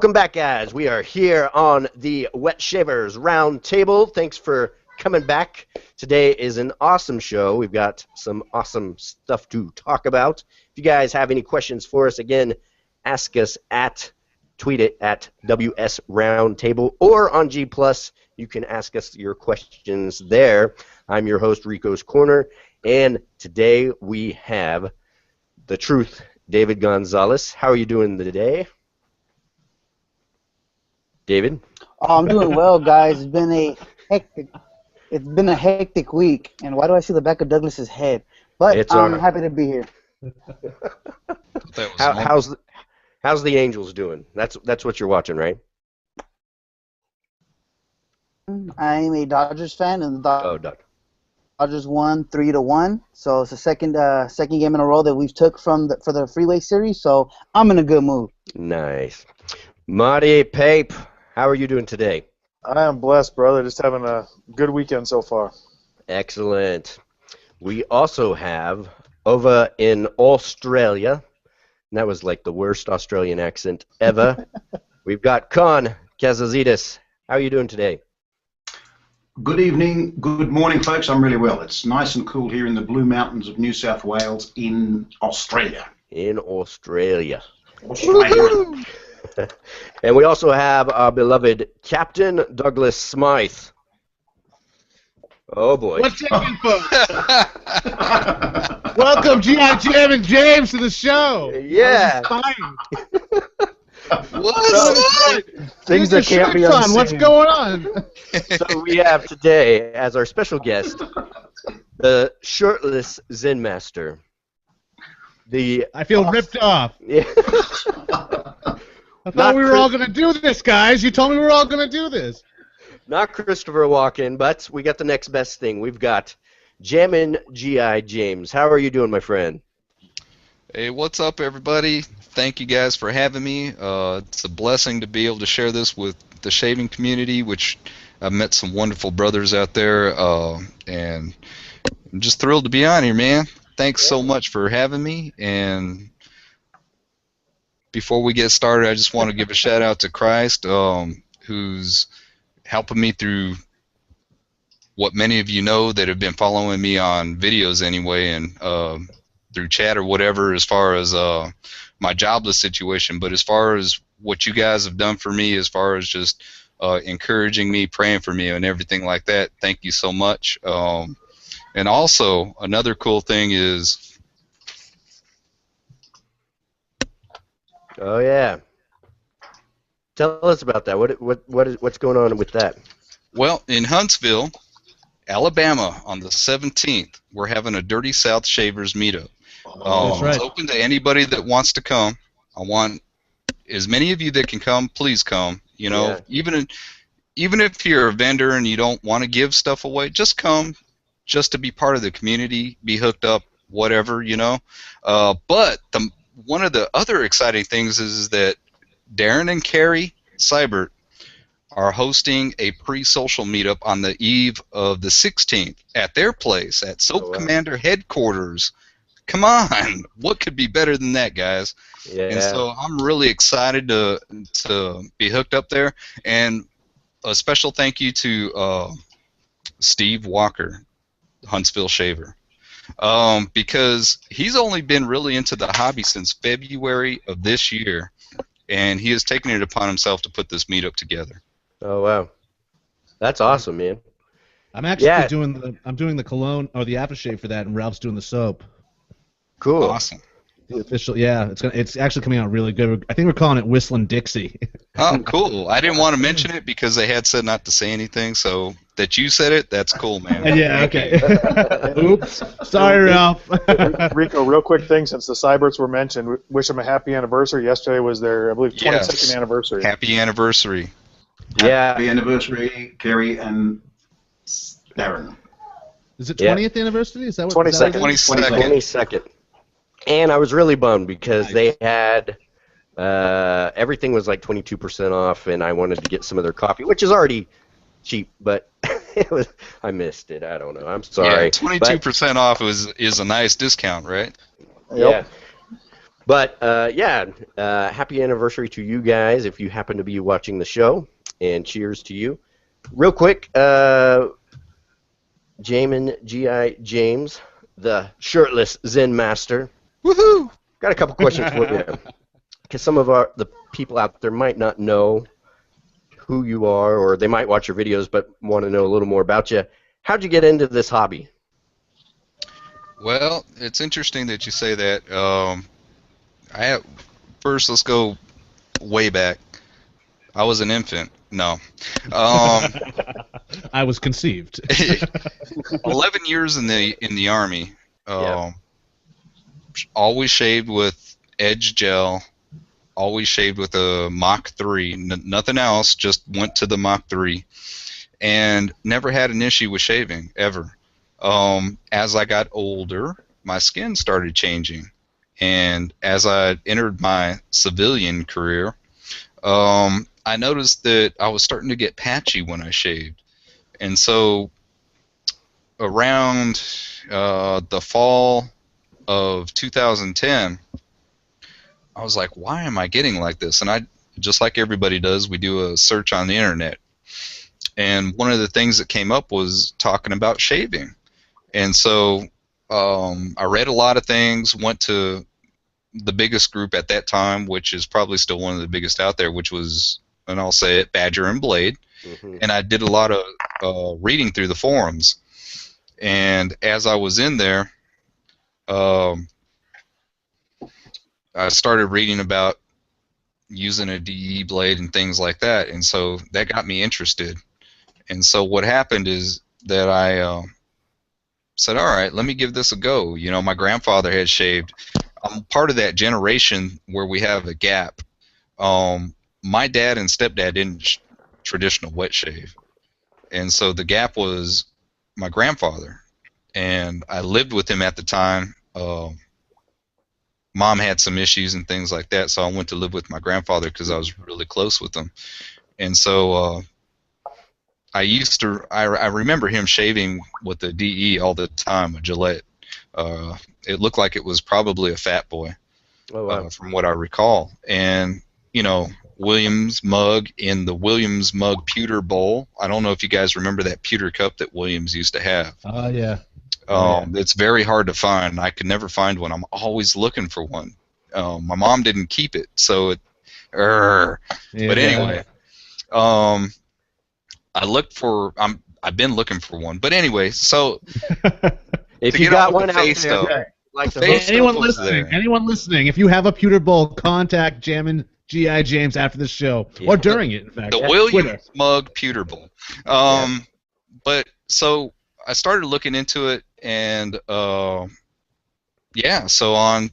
Welcome back, guys. We are here on the Wet Shavers Round Table. Thanks for coming back. Today is an awesome show. We've got some awesome stuff to talk about. If you guys have any questions for us, again, ask us tweet it at WS Roundtable or on G+. You can ask us your questions there. I'm your host, Rico's Corner, and today we have the truth, David Gonzalez. How are you doing today? David? Oh, I'm doing well, guys. It's been a hectic week. And why do I see the back of Douglas's head? But I'm happy to be here. How's the Angels doing? That's what you're watching, right? I'm a Dodgers fan, and the Dodgers won 3-1. So it's the second game in a row that we've took for the Freeway Series. So I'm in a good mood. Nice. Marty Pape, how are you doing today? I am blessed, brother. Just having a good weekend so far. Excellent. We also have over in Australia, and that was like the worst Australian accent ever. We've got Khan Kazazidis. How are you doing today? Good evening, good morning, folks. I'm really well. It's nice and cool here in the Blue Mountains of New South Wales in Australia. In Australia. And we also have our beloved Captain Douglas Smythe. Oh boy. What's happening, folks? Welcome, GI Jammin James, to the show. Yeah. What's up? Things that can't be unseen. What's going on? So we have today as our special guest the Shirtless Zen Master. I feel ripped off. Yeah. I thought we were all going to do this, guys. You told me we were all going to do this. Not Christopher Walken, but we got the next best thing. We've got Jammin GI James. How are you doing, my friend? Hey, what's up, everybody? Thank you guys for having me. It's a blessing to be able to share this with the shaving community, which I've met some wonderful brothers out there, and I'm just thrilled to be on here, man. Thanks so much for having me. And before we get started, I just want to give a shout out to Christ, who's helping me through what many of you know that have been following me on videos anyway, and through chat or whatever, as far as my jobless situation. But as far as what you guys have done for me, as far as just encouraging me, praying for me, and everything like that, thank you so much. And also, another cool thing is... Oh yeah. Tell us about that. What's going on with that? Well, in Huntsville, Alabama, on the 17th, we're having a Dirty South Shavers meetup. That's right. It's open to anybody that wants to come. I want as many of you that can come. Please come. You know, even if you're a vendor and you don't want to give stuff away, just come, just to be part of the community, be hooked up, whatever, you know. But one of the other exciting things is that Darren and Carrie Seibert are hosting a pre-social meetup on the eve of the 16th at their place at Soap Commander headquarters. Come on, what could be better than that, guys? Yeah. And so I'm really excited to be hooked up there. And a special thank you to Steve Walker, Huntsville Shaver. Because he's only been really into the hobby since February of this year, and he has taken it upon himself to put this meetup together. Oh wow, that's awesome, man. I'm actually doing the cologne or the aftershave for that, and Ralph's doing the soap. Cool. Awesome. The official, yeah, it's actually coming out really good. I think we're calling it Whistling Dixie. Oh, cool. I didn't want to mention it because they had said not to say anything, so that you said it, that's cool, man. Yeah, okay. Oops. Sorry, Ralph. Rico, real quick thing, since the Cyberts were mentioned, wish them a happy anniversary. Yesterday was their, I believe, 22nd anniversary. Happy anniversary. Yeah. Happy anniversary, Kerry and Darren. Is it 20th anniversary? Is that what? 22nd. 22nd. And I was really bummed because they had everything was like 22% off, and I wanted to get some of their coffee, which is already cheap, but I missed it. I don't know. I'm sorry. Yeah, 22% off is a nice discount, right? Yeah. But yeah, happy anniversary to you guys if you happen to be watching the show, and cheers to you. Real quick, Jammin GI James, the shirtless Zen master. Woohoo! Got a couple questions for you, because some of the people out there might not know who you are, or they might watch your videos but want to know a little more about you. How'd you get into this hobby? Well, it's interesting that you say that. First, let's go way back. I was an infant. No. I was conceived. 11 years in the Army. Always shaved with Edge gel. Always shaved with a Mach 3. Nothing else. Just went to the Mach 3. And never had an issue with shaving, ever. As I got older, my skin started changing. And as I entered my civilian career, I noticed that I was starting to get patchy when I shaved. And so around the fall of 2010, I was like, why am I getting like this? And I, just like everybody does, we do a search on the internet. And one of the things that came up was talking about shaving. And so I read a lot of things, went to the biggest group at that time, which is probably still one of the biggest out there, which was, and I'll say it, Badger and Blade. Mm-hmm. And I did a lot of reading through the forums. And as I was in there, I started reading about using a DE blade and things like that. And so that got me interested. And so what happened is that I said, all right, let me give this a go. You know, my grandfather had shaved. I'm part of that generation where we have a gap. My dad and stepdad didn't traditional wet shave. And so the gap was my grandfather. And I lived with him at the time. Mom had some issues and things like that, so I went to live with my grandfather because I was really close with him. And so I remember him shaving with the DE all the time, a Gillette. It looked like it was probably a Fat Boy, from what I recall. And, you know, Williams mug in the Williams mug pewter bowl. I don't know if you guys remember that pewter cup that Williams used to have. Oh, yeah. It's very hard to find. I could never find one. I'm always looking for one. My mom didn't keep it, so it. But anyway, I looked for. I've been looking for one, but anyway, so if you got one out there, like anyone listening, if you have a pewter bowl, contact Jammin GI James after the show or during it. In fact, the Williams mug pewter bowl. But so I started looking into it, and yeah, so on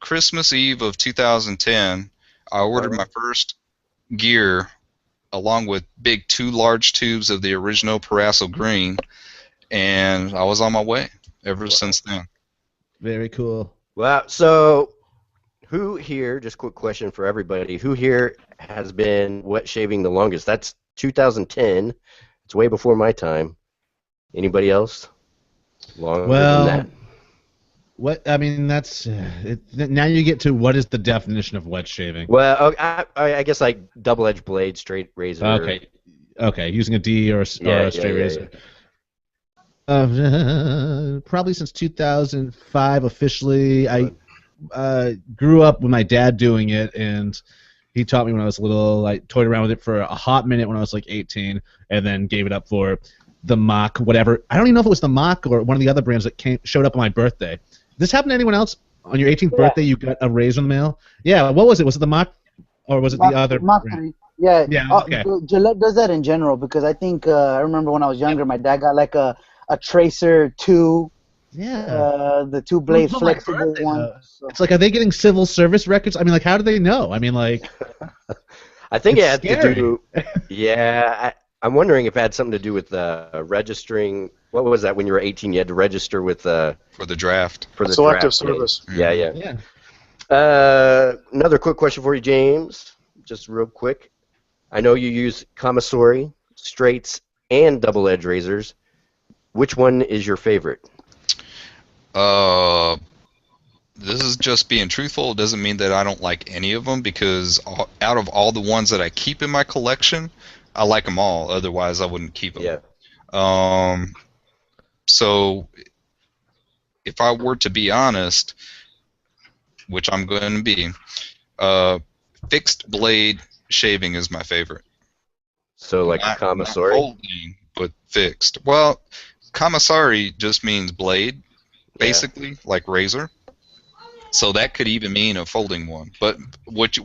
Christmas Eve of 2010, I ordered my first gear, along with two large tubes of the original Paraso Green, and I was on my way ever since then. Very cool. Wow. So, who here? Just a quick question for everybody. Who here has been wet shaving the longest? That's 2010. It's way before my time. Anybody else? Longer than that? What I mean, that's now you get to what is the definition of wet shaving? Well, I guess like double-edged blade, straight razor. Okay, using a D or a straight razor. Probably since 2005 officially. I grew up with my dad doing it, and he taught me when I was little. I toyed around with it for a hot minute when I was like 18, and then gave it up for the Mach, whatever. I don't even know if it was the Mach or one of the other brands that showed up on my birthday. Did this happen to anyone else? On your 18th birthday, you got a razor in the mail? Yeah, what was it? Was it the Mach, or was it the other Mach brand? 3. Yeah, okay. Gillette does that in general, because I think, I remember when I was younger, my dad got like a Tracer 2. Yeah. The two-blade flexible one. It's like, are they getting civil service records? I mean, like, how do they know? I mean, like... I think it had to do... Yeah, I'm wondering if it had something to do with registering. What was that? When you were 18, you had to register with for the draft. For the selective service. Yeah. Another quick question for you, James. Just real quick. I know you use kamisori, straights, and double-edge razors. Which one is your favorite? this is just being truthful. It doesn't mean that I don't like any of them, because out of all the ones that I keep in my collection, I like them all. Otherwise, I wouldn't keep them. Yeah. So if I were to be honest, which I'm going to be, fixed blade shaving is my favorite. So like a kamisori? Not folding, but fixed. Well, kamisori just means blade, basically, like razor. So that could even mean a folding one. But what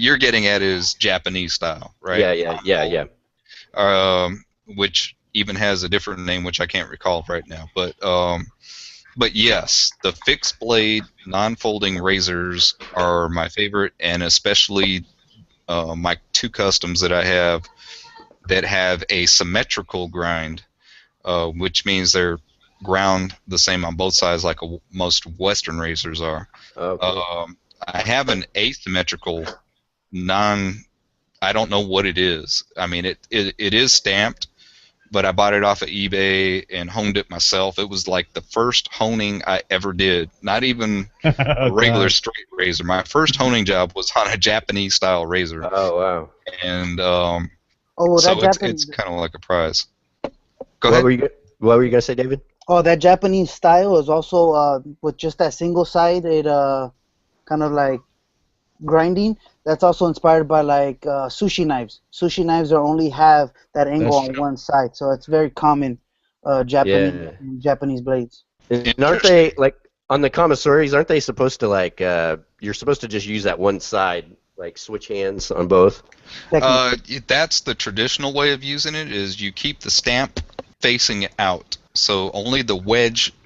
you're getting at is Japanese style, right? Yeah. Which even has a different name, which I can't recall right now. But yes, the fixed blade non-folding razors are my favorite, and especially my two customs that I have that have a symmetrical grind, which means they're ground the same on both sides, like most Western razors are. Okay. I have an asymmetrical I don't know what it is. I mean, it is stamped, but I bought it off of eBay and honed it myself. It was like the first honing I ever did. Not even a regular straight razor. My first honing job was on a Japanese style razor. Oh wow! And so it's kind of like a prize. Go ahead. What were you gonna say, David? Oh, that Japanese style is also with just that single sided kind of like grinding. That's also inspired by like sushi knives. Sushi knives only have that angle on one side, so it's very common Japanese blades. And aren't they like on the kamisoris? Aren't they supposed to like you're supposed to just use that one side, like switch hands on both? That's the traditional way of using it. Is you keep the stamp facing out. So only the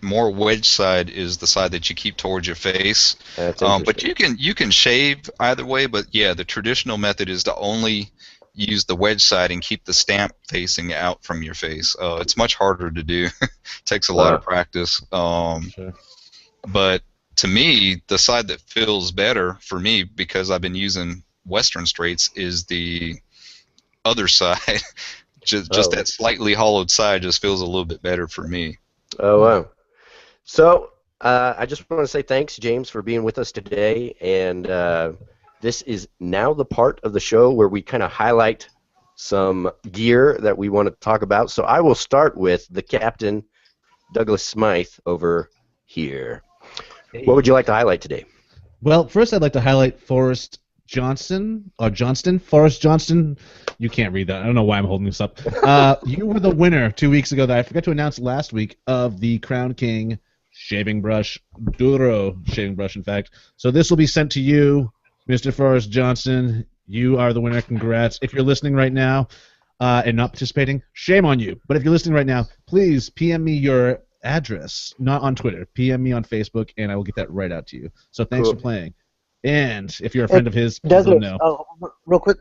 more wedge side is the side that you keep towards your face. But you can shave either way. But yeah, the traditional method is to only use the wedge side and keep the stamp facing out from your face. It's much harder to do. Takes a lot of practice. Sure. But to me, the side that feels better for me, because I've been using Western straights, is the other side. Just that slightly hollowed side just feels a little bit better for me. Oh, wow. So I just want to say thanks, James, for being with us today. And this is now the part of the show where we kind of highlight some gear that we want to talk about. So I will start with the Captain, Douglas Smythe, over here. What would you like to highlight today? Well, first I'd like to highlight Forrest Johnston. You can't read that. I don't know why I'm holding this up. You were the winner 2 weeks ago that I forgot to announce last week of the Crown King shaving brush, Duro shaving brush, in fact. So this will be sent to you, Mr. Forrest Johnston. You are the winner. Congrats. If you're listening right now and not participating, shame on you. But if you're listening right now, please PM me your address, not on Twitter. PM me on Facebook, and I will get that right out to you. So thanks for playing. And if you're a friend of his, please let him know. Real quick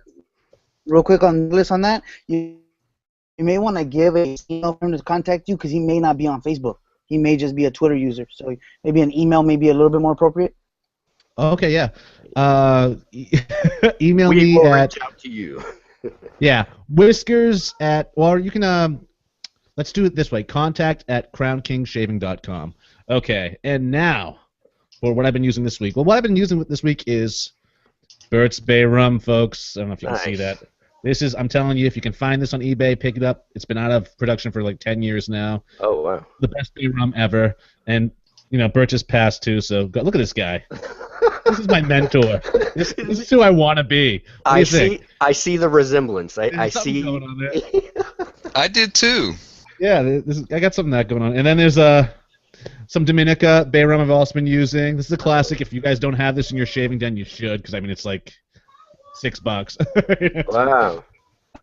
on Douglas on that. You may want to give an email for him to contact you, because he may not be on Facebook. He may just be a Twitter user. So maybe an email may be a little bit more appropriate. Okay, yeah. Email we me will at. Reach out to you. Yeah, whiskers at. Well, you can. Let's do it this way. contact@crownkingshaving.com. Okay, and now for what I've been using this week. Well, what I've been using this week is Burt's Bay Rum, folks. I don't know if you can see that. This is, I'm telling you, if you can find this on eBay, pick it up. It's been out of production for like 10 years now. Oh, wow. The best Bay Rum ever. And, you know, Burt just passed too, so look at this guy. This is my mentor. This is who I want to be. I see the resemblance. I see. Going on there. I did too. Yeah, I got something that going on. And then there's some Dominica Bay Rum I've also been using. This is a classic. If you guys don't have this in your shaving den, you should, because I mean it's like $6. Wow.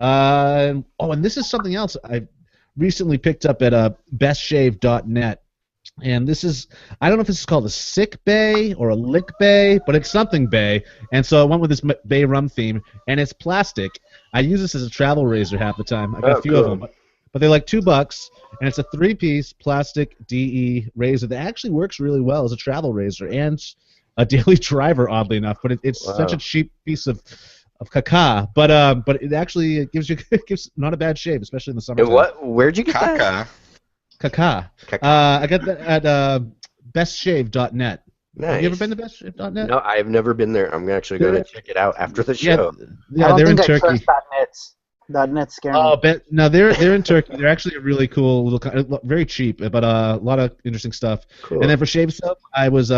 And this is something else I recently picked up at bestshave.net. And this is, I don't know if this is called a sick bay or a lick bay, but it's something bay. And so I went with this Bay Rum theme, and it's plastic. I use this as a travel razor half the time. I got a few of them. But they're like $2, and it's a 3-piece plastic DE razor that actually works really well as a travel razor and a daily driver, oddly enough. But it's such a cheap piece of caca. But it actually gives not a bad shave, especially in the summer. Where'd you get that? Caca. I got that at bestshave.net. Nice. Have you ever been to bestshave.net? No, I've never been there. I'm actually going to check it out after the show. Yeah, I don't they're in think I Turkey. trust .nets. .net scare me. Oh, no, they're in Turkey. They're actually a really cool little, very cheap, but a lot of interesting stuff. Cool. And then for shave soap, I was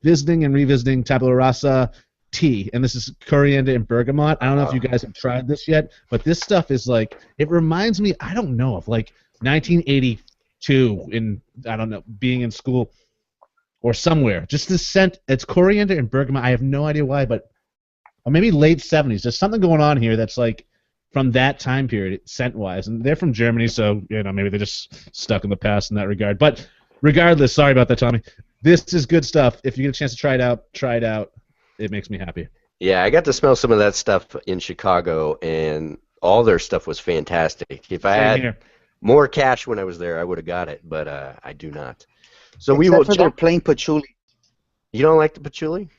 visiting and revisiting Tabula Rasa tea, and this is coriander and bergamot. I don't know if you guys have tried this yet, but this stuff is like, it reminds me, I don't know, of like 1982 in, I don't know, being in school or somewhere. Just this scent, it's coriander and bergamot. I have no idea why, but or maybe late 70s. There's something going on here that's like from that time period, scent-wise. And they're from Germany, so maybe they're just stuck in the past in that regard. But regardless, sorry about that, Tommy. This is good stuff. If you get a chance to try it out. It makes me happy. Yeah, I got to smell some of that stuff in Chicago, and all their stuff was fantastic. If I had more cash when I was there, I would have got it, but I do not. So we will. Except for their plain patchouli. You don't like the patchouli?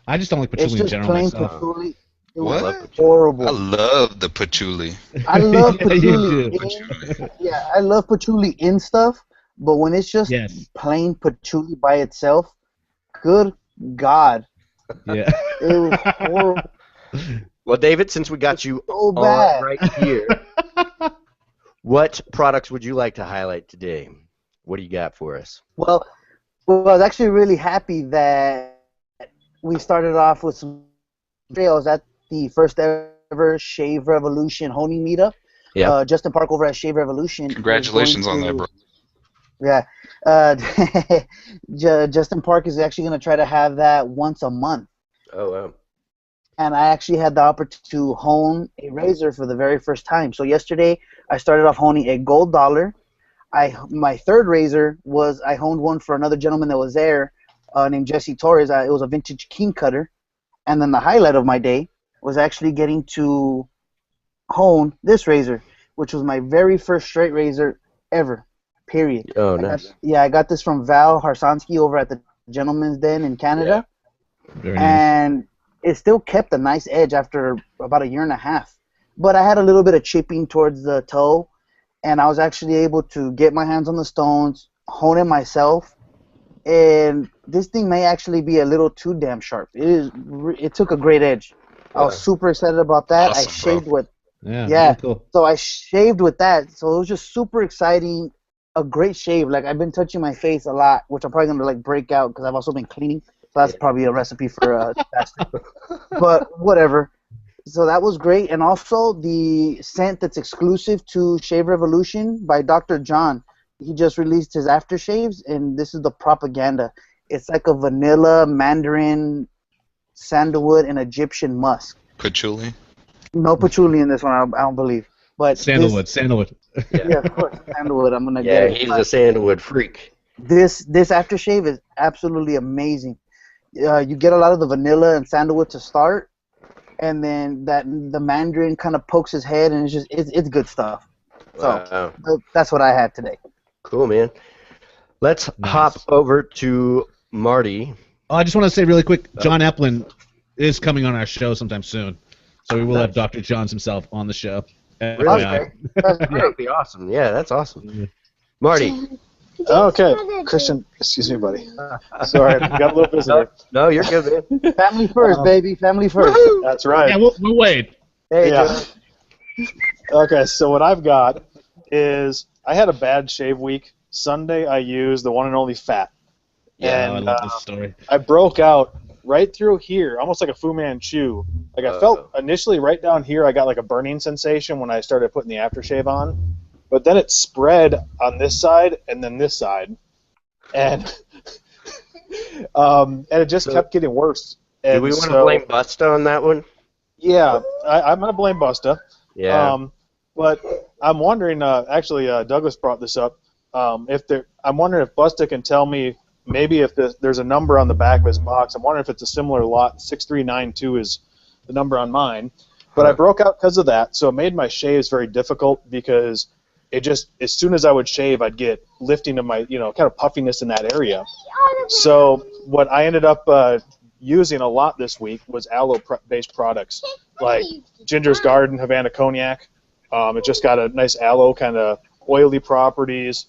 I just don't like patchouli in general It's just myself. plain patchouli. What? Horrible. I love the patchouli. I love Yeah, you patchouli. do. Yeah, I love patchouli in stuff, but when it's just plain patchouli by itself, good God. Yeah. It was horrible. Well, David, since we got you So on bad. right here, what products would you like to highlight today? What do you got for us? Well, I was actually really happy that we started off with some trails at the first ever Shave Revolution honing meetup. Yeah. Justin Park over at Shave Revolution. Congratulations on that, bro. Yeah. Justin Park is actually going to try to have that once a month. Oh, wow. And I actually had the opportunity to hone a razor for the very first time. So yesterday, I started off honing a gold dollar. My third razor was I honed one for another gentleman that was there named Jesse Torres. It was a vintage king cutter. And then the highlight of my day was actually getting to hone this razor, which was my very first straight razor ever, period. Oh, nice. I got this from Val Harsansky over at the Gentleman's Den in Canada. Yeah. Very nice. And it still kept a nice edge after about a year and a half. But I had a little bit of chipping towards the toe, and I was actually able to get my hands on the stones, hone it myself, and this thing may actually be a little too damn sharp. It took a great edge. I was super excited about that. Awesome, I shaved with Yeah. Cool. So I shaved with that. So it was just super exciting. A great shave. Like, I've been touching my face a lot, which I'm probably gonna break out because I've also been cleaning. So that's probably a recipe for fasting. But whatever. So that was great. And also the scent that's exclusive to Shave Revolution by Dr. John. He just released his aftershaves, and this is the propaganda. It's like a vanilla, mandarin, sandalwood, and Egyptian musk. Patchouli. No patchouli in this one, I don't believe. But Sandalwood. Yeah, of course, sandalwood. I'm gonna get Yeah, it. he's a sandalwood freak. This aftershave is absolutely amazing. You get a lot of the vanilla and sandalwood to start, and then the mandarin kind of pokes his head, and it's good stuff. So that's what I had today. Cool, man. Let's hop over to Marty. Oh, I just want to say really quick, John Eplin is coming on our show sometime soon, so we will have Dr. Johns himself on the show. Really? That's That would be awesome. Yeah, that's awesome. Marty. Okay, Christian, excuse me, buddy. Sorry, I got a little busy. No, you're good, man. Family first, baby. Family first. That's right. Yeah, we'll wait. Hey, Yeah. John. Okay, so what I've got is I had a bad shave week. Sunday I used the one and only fat. Yeah, And I love this story. I broke out right through here, almost like a Fu Manchu. Like I felt initially right down here I got like a burning sensation when I started putting the aftershave on. But then it spread on this side and then this side. And it just kept getting worse. And do we want to blame Busta on that one? Yeah, I'm going to blame Busta. Yeah. But I'm wondering, actually, Douglas brought this up. I'm wondering if Busta can tell me maybe if there's a number on the back of his box. I'm wondering if it's a similar lot. 6392 is the number on mine. But I broke out because of that, so it made my shaves very difficult because it just, as soon as I would shave, I'd get lifting of my, kind of puffiness in that area. So what I ended up using a lot this week was aloe-based products, like Ginger's Garden Havana Cognac. It just got a nice aloe kind of oily properties.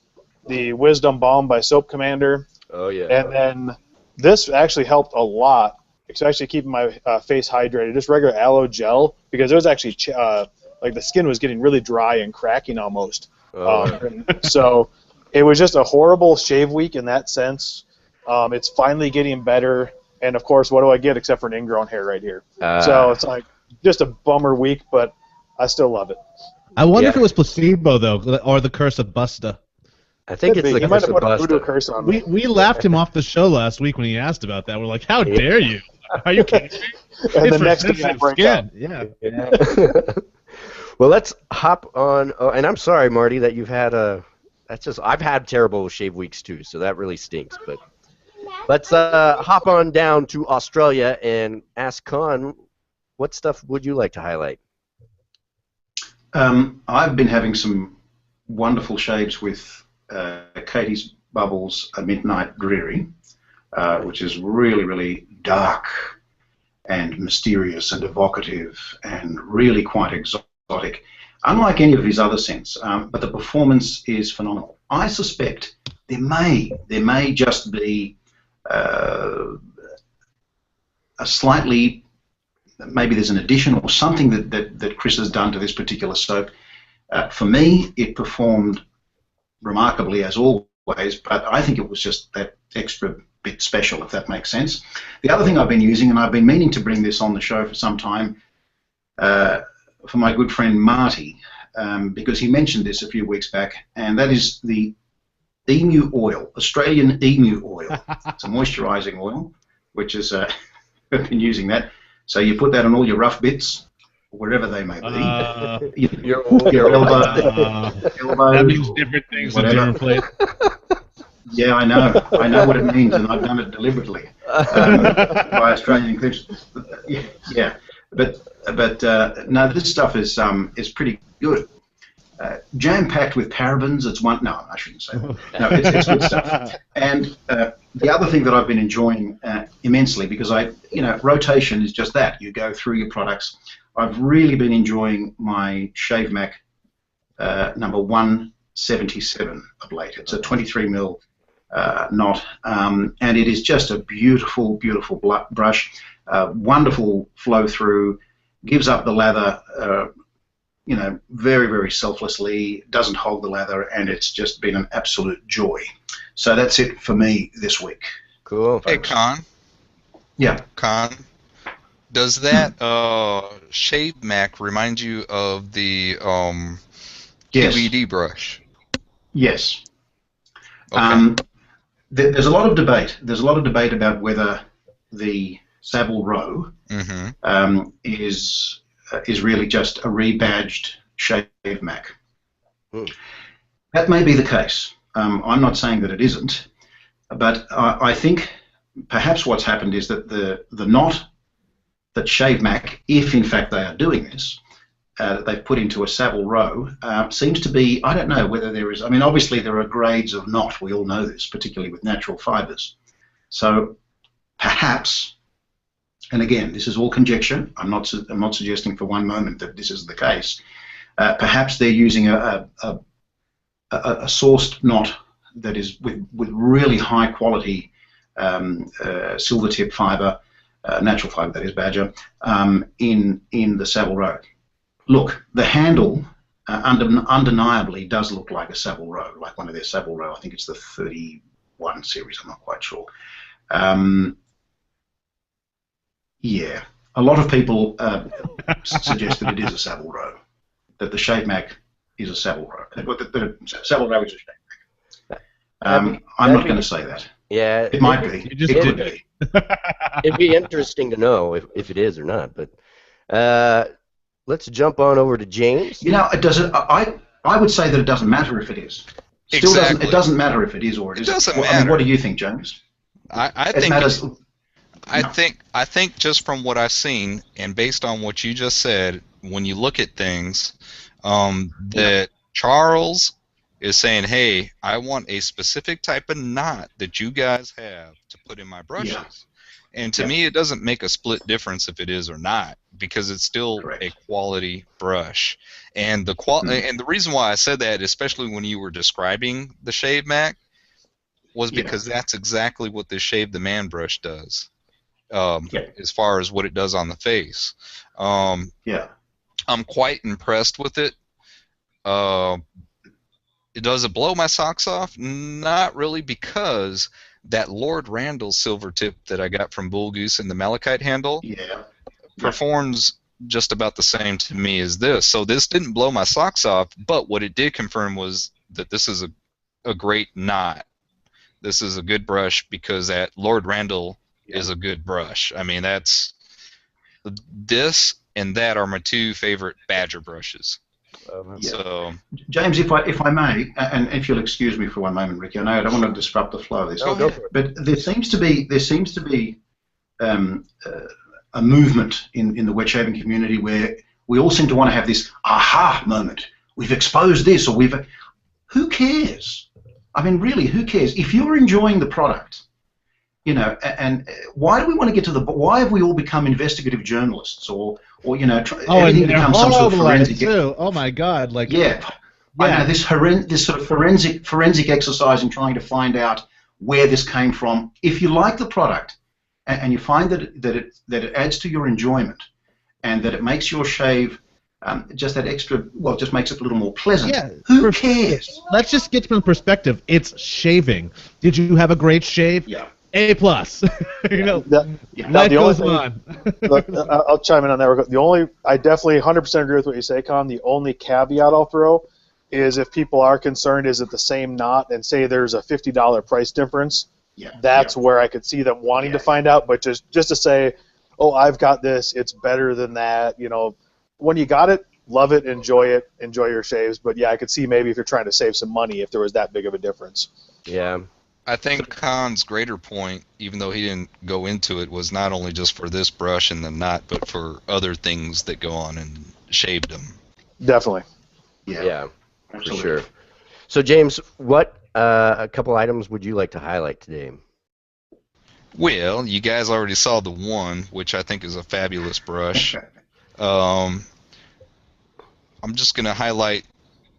The Wisdom Balm by Soap Commander. Oh, yeah. And then this actually helped a lot, especially keeping my face hydrated. Just regular aloe gel, because it was actually like the skin was getting really dry and cracking almost. So it was just a horrible shave week in that sense. It's finally getting better, and of course, what do I get except for an ingrown hair right here? So it's like just a bummer week, but I still love it. I wonder if it was placebo though, or the curse of Busta. I think it's the He might curse have of put a voodoo Busta. curse on me. We laughed him off the show last week when he asked about that. We're like, how dare you? Are you kidding me? And It's the for next thing I sensitive break skin. out. Yeah. Well, let's hop on. Oh, and I'm sorry, Marty, that you've had I've had terrible shave weeks too, so that really stinks. But let's hop on down to Australia and ask Khan, what stuff would you like to highlight? I've been having some wonderful shaves with Katie's Bubbles A Midnight Dreary, which is really, really dark and mysterious and evocative and really quite exotic, unlike any of his other scents, but the performance is phenomenal. I suspect there may just be a slightly, maybe there's an addition or something that Chris has done to this particular soap. For me, it performed remarkably as always, but I think it was just that extra bit special, if that makes sense. The other thing I've been using, and I've been meaning to bring this on the show for some time, for my good friend Marty, because he mentioned this a few weeks back, and that is the emu oil, Australian emu oil. It's a moisturising oil, which is, I've been using that. So you put that on all your rough bits, wherever they may be. Your elbow, that means different things in different places. Yeah, I know what it means, and I've done it deliberately by Australian inclusion. Yeah, but no, this stuff is pretty good. Jam-packed with parabens. It's one. No, I shouldn't say that. No, it's good stuff. And the other thing that I've been enjoying immensely, because rotation is just that. You go through your products. I've really been enjoying my Shave Mac number 177 of late. It's a 23 mil knot, and it is just a beautiful, beautiful brush. Wonderful flow through. Gives up the lather. Very, very selflessly, doesn't hog the lather, and it's just been an absolute joy. So that's it for me this week. Cool. Hey, Khan. Yeah. Khan, does that Shave Mac remind you of the Yes. QED brush? Yes. Okay. There's a lot of debate. There's a lot of debate about whether the Savile Row is really just a rebadged Shave Mac. That may be the case. I'm not saying that it isn't, but I think perhaps what's happened is that the knot that Shave Mac, if in fact they are doing this, that they've put into a Savile Row, seems to be, I don't know whether there is, I mean, obviously there are grades of knot, we all know this, particularly with natural fibres. So perhaps, and again, this is all conjecture, I'm not suggesting for one moment that this is the case, perhaps they're using a sourced knot that is with really high quality silver tip fibre, natural fibre that is, badger, in the Savile Row. Look, the handle undeniably does look like a Savile Row, like one of their Savile Row. I think it's the 31 series, I'm not quite sure. Yeah, a lot of people suggest that it is a Savile Row, that the Shave Mac is a Savile Row. The Savile Row is a Shave Mac. I'm not going to say that. Yeah, it might be. It could be. It'd be interesting to know if it is or not. But let's jump on over to James. It doesn't. I would say that it doesn't matter if it is. Still Exactly. It doesn't matter if it is or it isn't. It doesn't I mean, matter. what do you think, James? I It think matters. I think just from what I've seen and based on what you just said, when you look at things, that Charles is saying, "Hey, I want a specific type of knot that you guys have to put in my brushes." Yeah. And to me, it doesn't make a split difference if it is or not, because it's still Correct. a quality brush. And the and the reason why I said that, especially when you were describing the Shave Mac, was because that's exactly what the Shave the Man brush does, Yeah. as far as what it does on the face. Yeah. I'm quite impressed with it. Does it blow my socks off? Not really, because that Lord Randall silver tip that I got from Bull Goose and the malachite handle performs just about the same to me as this. So this didn't blow my socks off, but what it did confirm was that this is a great knot. This is a good brush because that Lord Randall is a good brush. I mean, this and that are my two favorite Badger brushes. So, James, if I may, and if you'll excuse me for one moment, Ricky, I know I don't want to disrupt the flow of this. Go for it. But there seems to be a movement in the wet shaving community where we all seem to want to have this aha moment. We've exposed this, or who cares? I mean, really, who cares? If you're enjoying the product, you know, and why do we want to get to why have we all become investigative journalists, or you know, everything becomes some sort of forensic? Too. Oh my God! Like I know this sort of forensic exercise in trying to find out where this came from. If you like the product and you find that it adds to your enjoyment and that it makes your shave just that extra, well, just makes it a little more pleasant. Yeah, who cares? Let's just get from perspective. It's shaving. Did you have a great shave? Yeah. A+. You know, life goes on. Look, I'll chime in on that. I definitely 100% agree with what you say, Con. The only caveat I'll throw is if people are concerned, is it the same knot, and say there's a $50 price difference. That's where I could see them wanting to find out. But just to say, oh, I've got this, it's better than that. You know, when you got it, love it, enjoy your shaves. But yeah, I could see maybe if you're trying to save some money, if there was that big of a difference. Yeah. I think Khan's greater point, even though he didn't go into it, was not only just for this brush and the knot, but for other things that go on and shaved them. Definitely. Yeah, for sure. So, James, what a couple items would you like to highlight today? Well, you guys already saw the one, which I think is a fabulous brush. I'm just going to highlight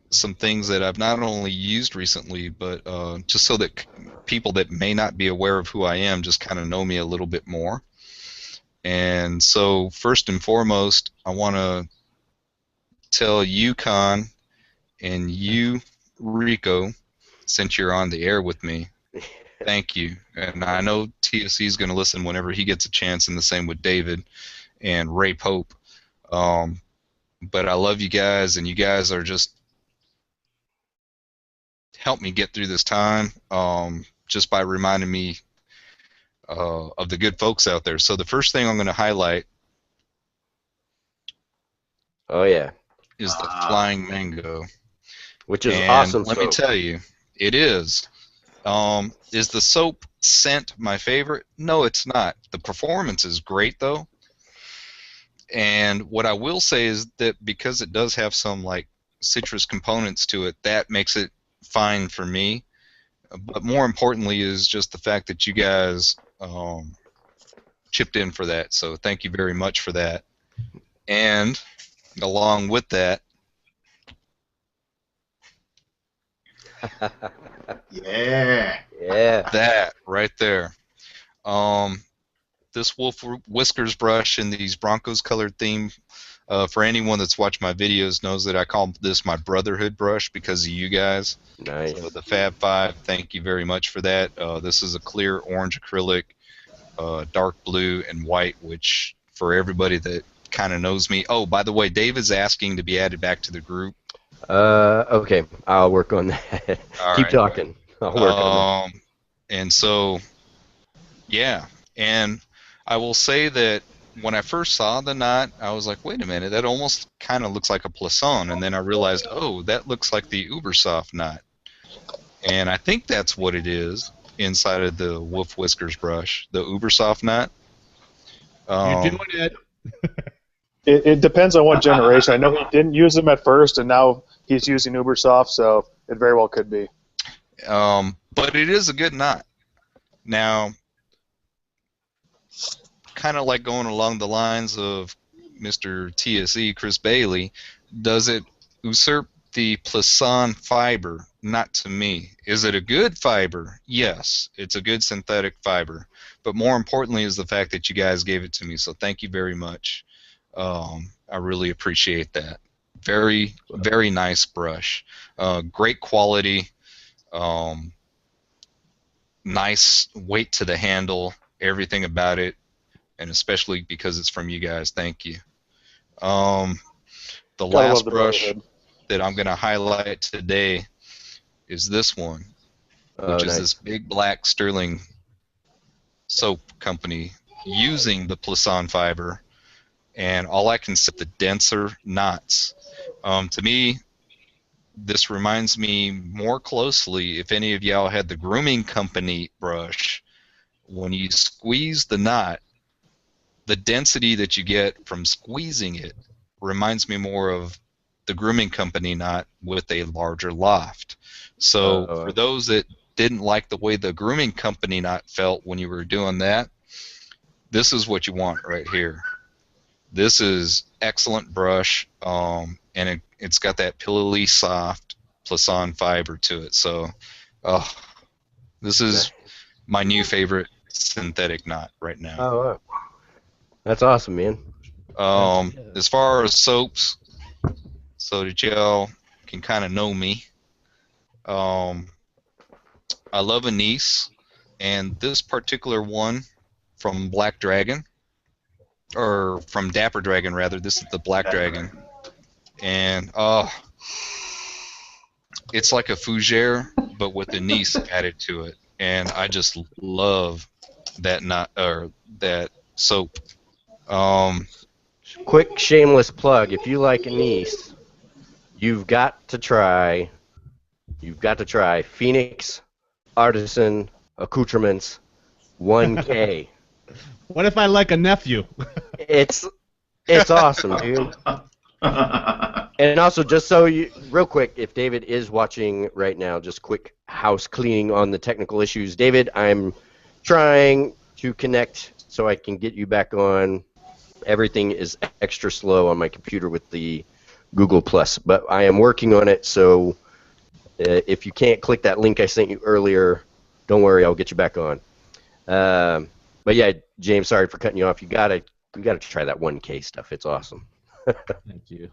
some things that I've not only used recently, but just so that people that may not be aware of who I am just kind of know me a little bit more. And so first and foremost, I want to tell you, Khan, and you, Rico, since you're on the air with me, thank you. And I know TSC is going to listen whenever he gets a chance, and the same with David and Ray Pope. But I love you guys, and you guys are just help me get through this time just by reminding me of the good folks out there. So the first thing I'm going to highlight is the Flying Mango. Which is awesome. Let me tell you, it is. Is the soap scent my favorite? No, it's not. The performance is great, though. And what I will say is that because it does have some like citrus components to it, that makes it fine for me. But more importantly is just the fact that you guys chipped in for that. So thank you very much for that. And along with that, that right there. This Wolf Whiskers brush in these Broncos colored theme, for anyone that's watched my videos knows that I call this my brotherhood brush because of you guys. Nice. So the Fab Five, thank you very much for that. This is a clear orange acrylic, dark blue, and white, which for everybody that kind of knows me. Oh, by the way, Dave is asking to be added back to the group. Okay, I'll work on that. Keep talking. I'll work on that. And so, yeah, and I will say that when I first saw the knot, I was like, wait a minute, that almost kind of looks like a plisson, and then I realized, oh, that looks like the Ubersoft knot. And I think that's what it is inside of the Wolf Whiskers brush, the Ubersoft knot. You're doing it. It depends on what generation. I know he didn't use them at first, and now he's using Ubersoft, so it very well could be. But it is a good knot. Now, kind of like going along the lines of Mr. TSE, Chris Bailey, does it usurp the Plisson fiber, not to me. Is it a good fiber? Yes, it's a good synthetic fiber. But more importantly is the fact that you guys gave it to me, so thank you very much. I really appreciate that. Very, very nice brush. Great quality. Nice weight to the handle. Everything about it, and especially because it's from you guys. Thank you. The last brush that I'm going to highlight today is this one, which is this big black sterling soap company using the Plisson fiber, and all I can say, the denser knots. To me, this reminds me more closely, if any of y'all had the grooming company brush, when you squeeze the knot, the density that you get from squeezing it reminds me more of the grooming company knot with a larger loft. So for those that didn't like the way the grooming company knot felt when you were doing that, this is what you want right here. This is excellent brush, and it's got that pillowy, soft Plisson fiber to it. So this is my new favorite synthetic knot right now. Oh, wow. That's awesome, man. As far as soaps, so that y'all can kind of know me, I love Anise, and this particular one from Black Dragon, or from Dapper Dragon rather. This is the Black Dragon, and it's like a fougere but with Anise added to it, and I just love that knot, or that soap. Quick shameless plug: if you like anise, you've got to try Phoenix Artisan Accoutrements 1K. What if I like a nephew? It's awesome, dude. And also, just so you, real quick, if David is watching right now, just quick house cleaning on the technical issues. David, I'm trying to connect so I can get you back on. Everything is extra slow on my computer with the Google Plus, but I am working on it. So if you can't click that link I sent you earlier, don't worry, I'll get you back on. But yeah, James, sorry for cutting you off. You gotta try that 1K stuff. It's awesome. Thank you.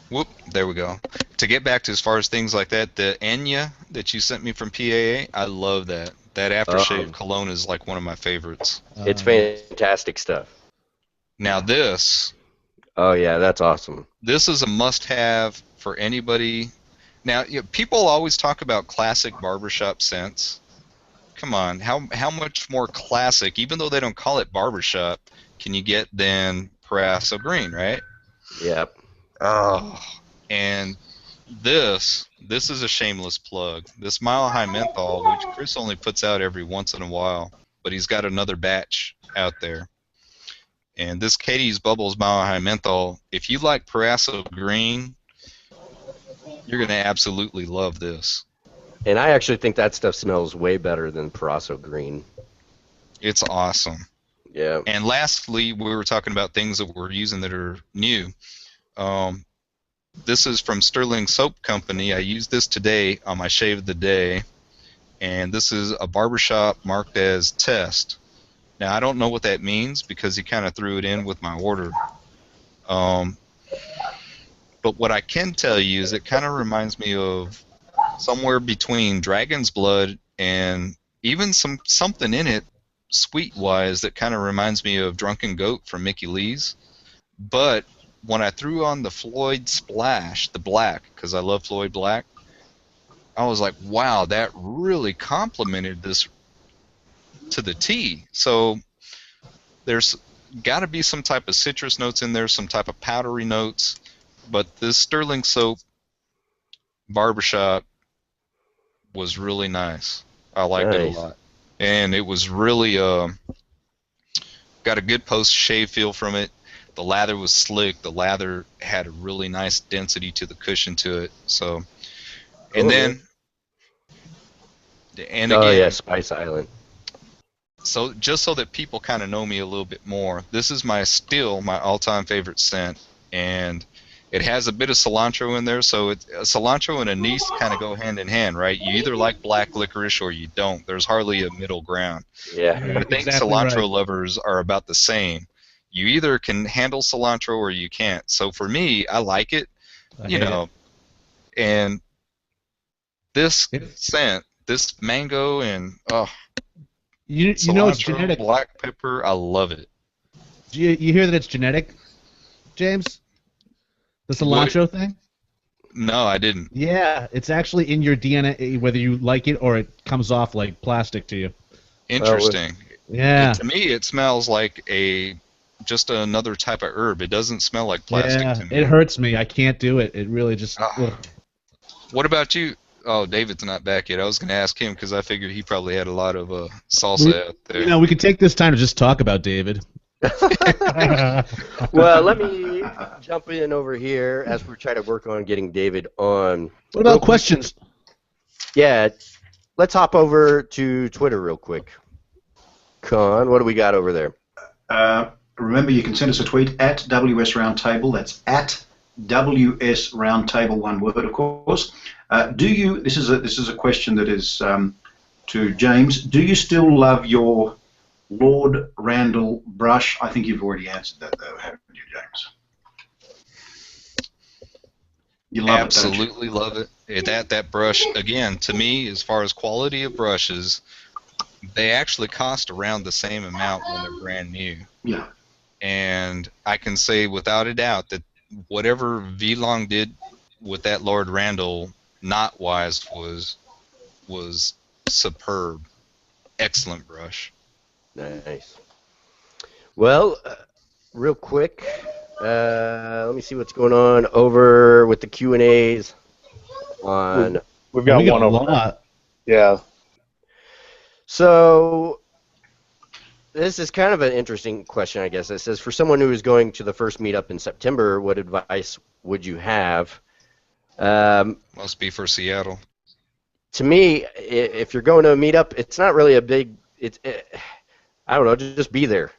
Whoop, there we go. To get back to as far as things like that, the Enya that you sent me from PAA, I love that. That aftershave cologne is like one of my favorites. It's fantastic stuff. Now this. Oh yeah, that's awesome. This is a must-have for anybody. Now, people always talk about classic barbershop scents. Come on, how much more classic, even though they don't call it barbershop, can you get than Parasso Green, right? Yep. Oh, and this is a shameless plug. This Mile High Menthol, which Chris only puts out every once in a while, but he's got another batch out there. And this Katie's Bubbles Mile High Menthol, if you like Parasso Green, you're going to absolutely love this. And I actually think that stuff smells way better than Parasso Green. It's awesome. Yeah. And lastly, we were talking about things that we're using that are new. This is from Sterling Soap Company. I used this today on my shave of the day, and this is a barbershop marked as test. Now, I don't know what that means because he kind of threw it in with my order. But what I can tell you is it kind of reminds me of somewhere between Dragon's Blood and even something in it, sweet-wise, that kind of reminds me of Drunken Goat from Mickey Lee's. But when I threw on the Floyd Splash, the black, because I love Floyd Black, I was like, wow, that really complemented this to the T. So there's got to be some type of citrus notes in there, some type of powdery notes, but this Sterling Soap barbershop was really nice. I liked it a lot. And it was really got a good post-shave feel from it. The lather was slick. The lather had a really nice density to the cushion to it. So, and then, and again, yeah, Spice Island. So just so that people kind of know me a little bit more, this is still my all-time favorite scent, and it has a bit of cilantro in there. So cilantro and anise kind of go hand in hand, right? You either like black licorice or you don't. There's hardly a middle ground. Yeah. I think Exactly cilantro right. lovers are about the same. You either can handle cilantro or you can't. So for me, I like it, I you hate know. And this it. scent, this mango and You know it's cilantro, genetic. black pepper, I love it. You hear that it's genetic, James? The cilantro thing? No, I didn't. Yeah, it's actually in your DNA, whether you like it or it comes off like plastic to you. Interesting. Yeah. To me, it smells like just another type of herb. It doesn't smell like plastic Yeah, to me. it hurts me. I can't do it. It really just. Ugh. What about you? Oh, David's not back yet. I was going to ask him because I figured he probably had a lot of salsa out there. You know, we could take this time to just talk about David. Well, let me jump in over here as we're trying to work on getting David on. What about questions? Yeah, let's hop over to Twitter real quick. Khan, what do we got over there? Remember, you can send us a tweet at WS Roundtable. That's at WS Roundtable, one word, of course. This is a question that is to James. Do you still love your Lord Randall brush? I think you've already answered that, though, haven't you, James? You love Absolutely it, don't love it. That brush, again, to me, as far as quality of brushes, they actually cost around the same amount when they're brand new. you? Yeah. And I can say without a doubt that whatever V-Long did with that Lord Randall knot-wise was superb. Excellent brush. Nice. Well, real quick, let me see what's going on over with the Q&As on. We've got one a over. lot. Yeah. So this is kind of an interesting question, I guess. It says, for someone who is going to the first meetup in September, what advice would you have? Must be for Seattle. To me, if you're going to a meetup, it's not really a big. I don't know. Just be there.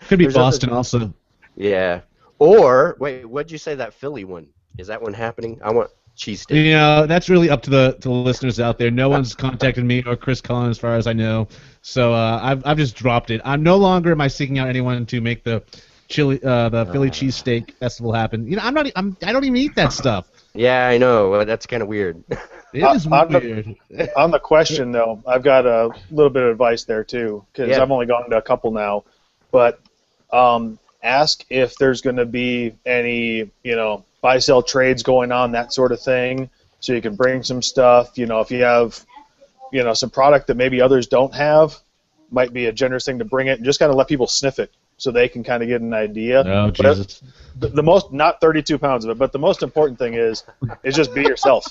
Could be There's Boston also. Yeah. Or wait, what'd you say that Philly one? Is that one happening? I want cheesesteak. You know, that's really up to the listeners out there. No one's contacted me or Chris Cullen, as far as I know. So I've just dropped it. I'm no longer am I seeking out anyone to make the Philly cheesesteak festival happen. You know, I don't even eat that stuff. Yeah, I know. That's kind of weird. It is weird. On the question, though, I've got a little bit of advice there, too, because I've only gone to a couple now. But ask if there's going to be any, buy-sell trades going on, that sort of thing, so you can bring some stuff. If you have, some product that maybe others don't have, might be a generous thing to bring it and just kind of let people sniff it so they can kind of get an idea. Oh, Jesus. The most, not 32 pounds of it, but the most important thing is just be yourself.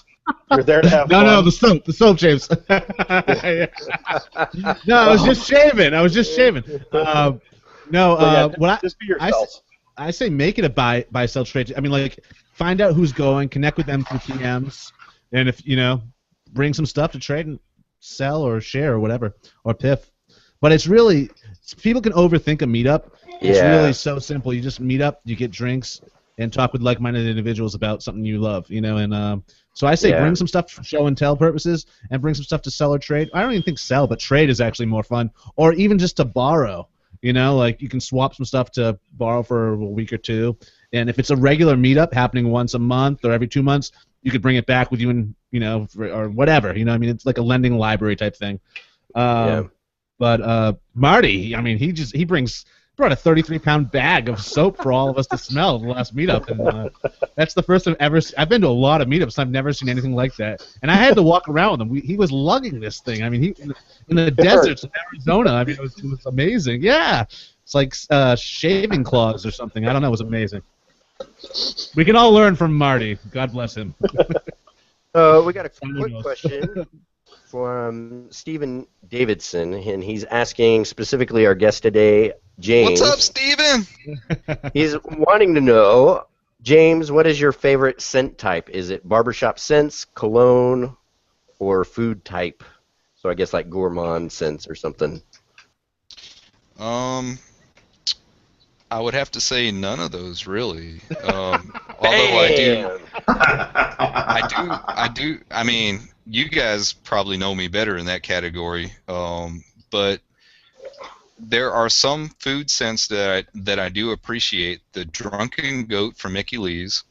You're there to have fun. No, the soap, James. No, I was just shaving. Just be yourself. I say make it a buy-sell trade. I mean, like, find out who's going, connect with them through PMs, and if, bring some stuff to trade and sell or share or whatever, or piff. But it's really, people can overthink a meetup. It's really so simple. You just meet up, you get drinks, and talk with like-minded individuals about something you love, and so I say bring some stuff for show and tell purposes, and bring some stuff to sell or trade. I don't even think sell, but trade is actually more fun, or even just to borrow. Like you can swap some stuff to borrow for a week or two, and if it's a regular meetup happening once a month or every 2 months, you could bring it back with you and or whatever. I mean, it's like a lending library type thing. But Marty, I mean, he brought a 33-pound bag of soap for all of us to smell the last meetup, and that's the first I've ever. I've been to a lot of meetups. I've never seen anything like that, and I had to walk around with him. He was lugging this thing. I mean, in the deserts of Arizona. I mean, it was amazing. Yeah, it's like shaving claws or something. I don't know. It was amazing. We can all learn from Marty. God bless him. We got a quick question from Stephen Davidson, and he's asking specifically our guest today, James. What's up, Steven? He's wanting to know, James, what is your favorite scent type? Is it barbershop scents, cologne, or food type? So I guess like gourmand scents or something. I would have to say none of those really. Although I do. I mean, you guys probably know me better in that category. But there are some food scents that I do appreciate. The Drunken Goat from Mickey Lee's,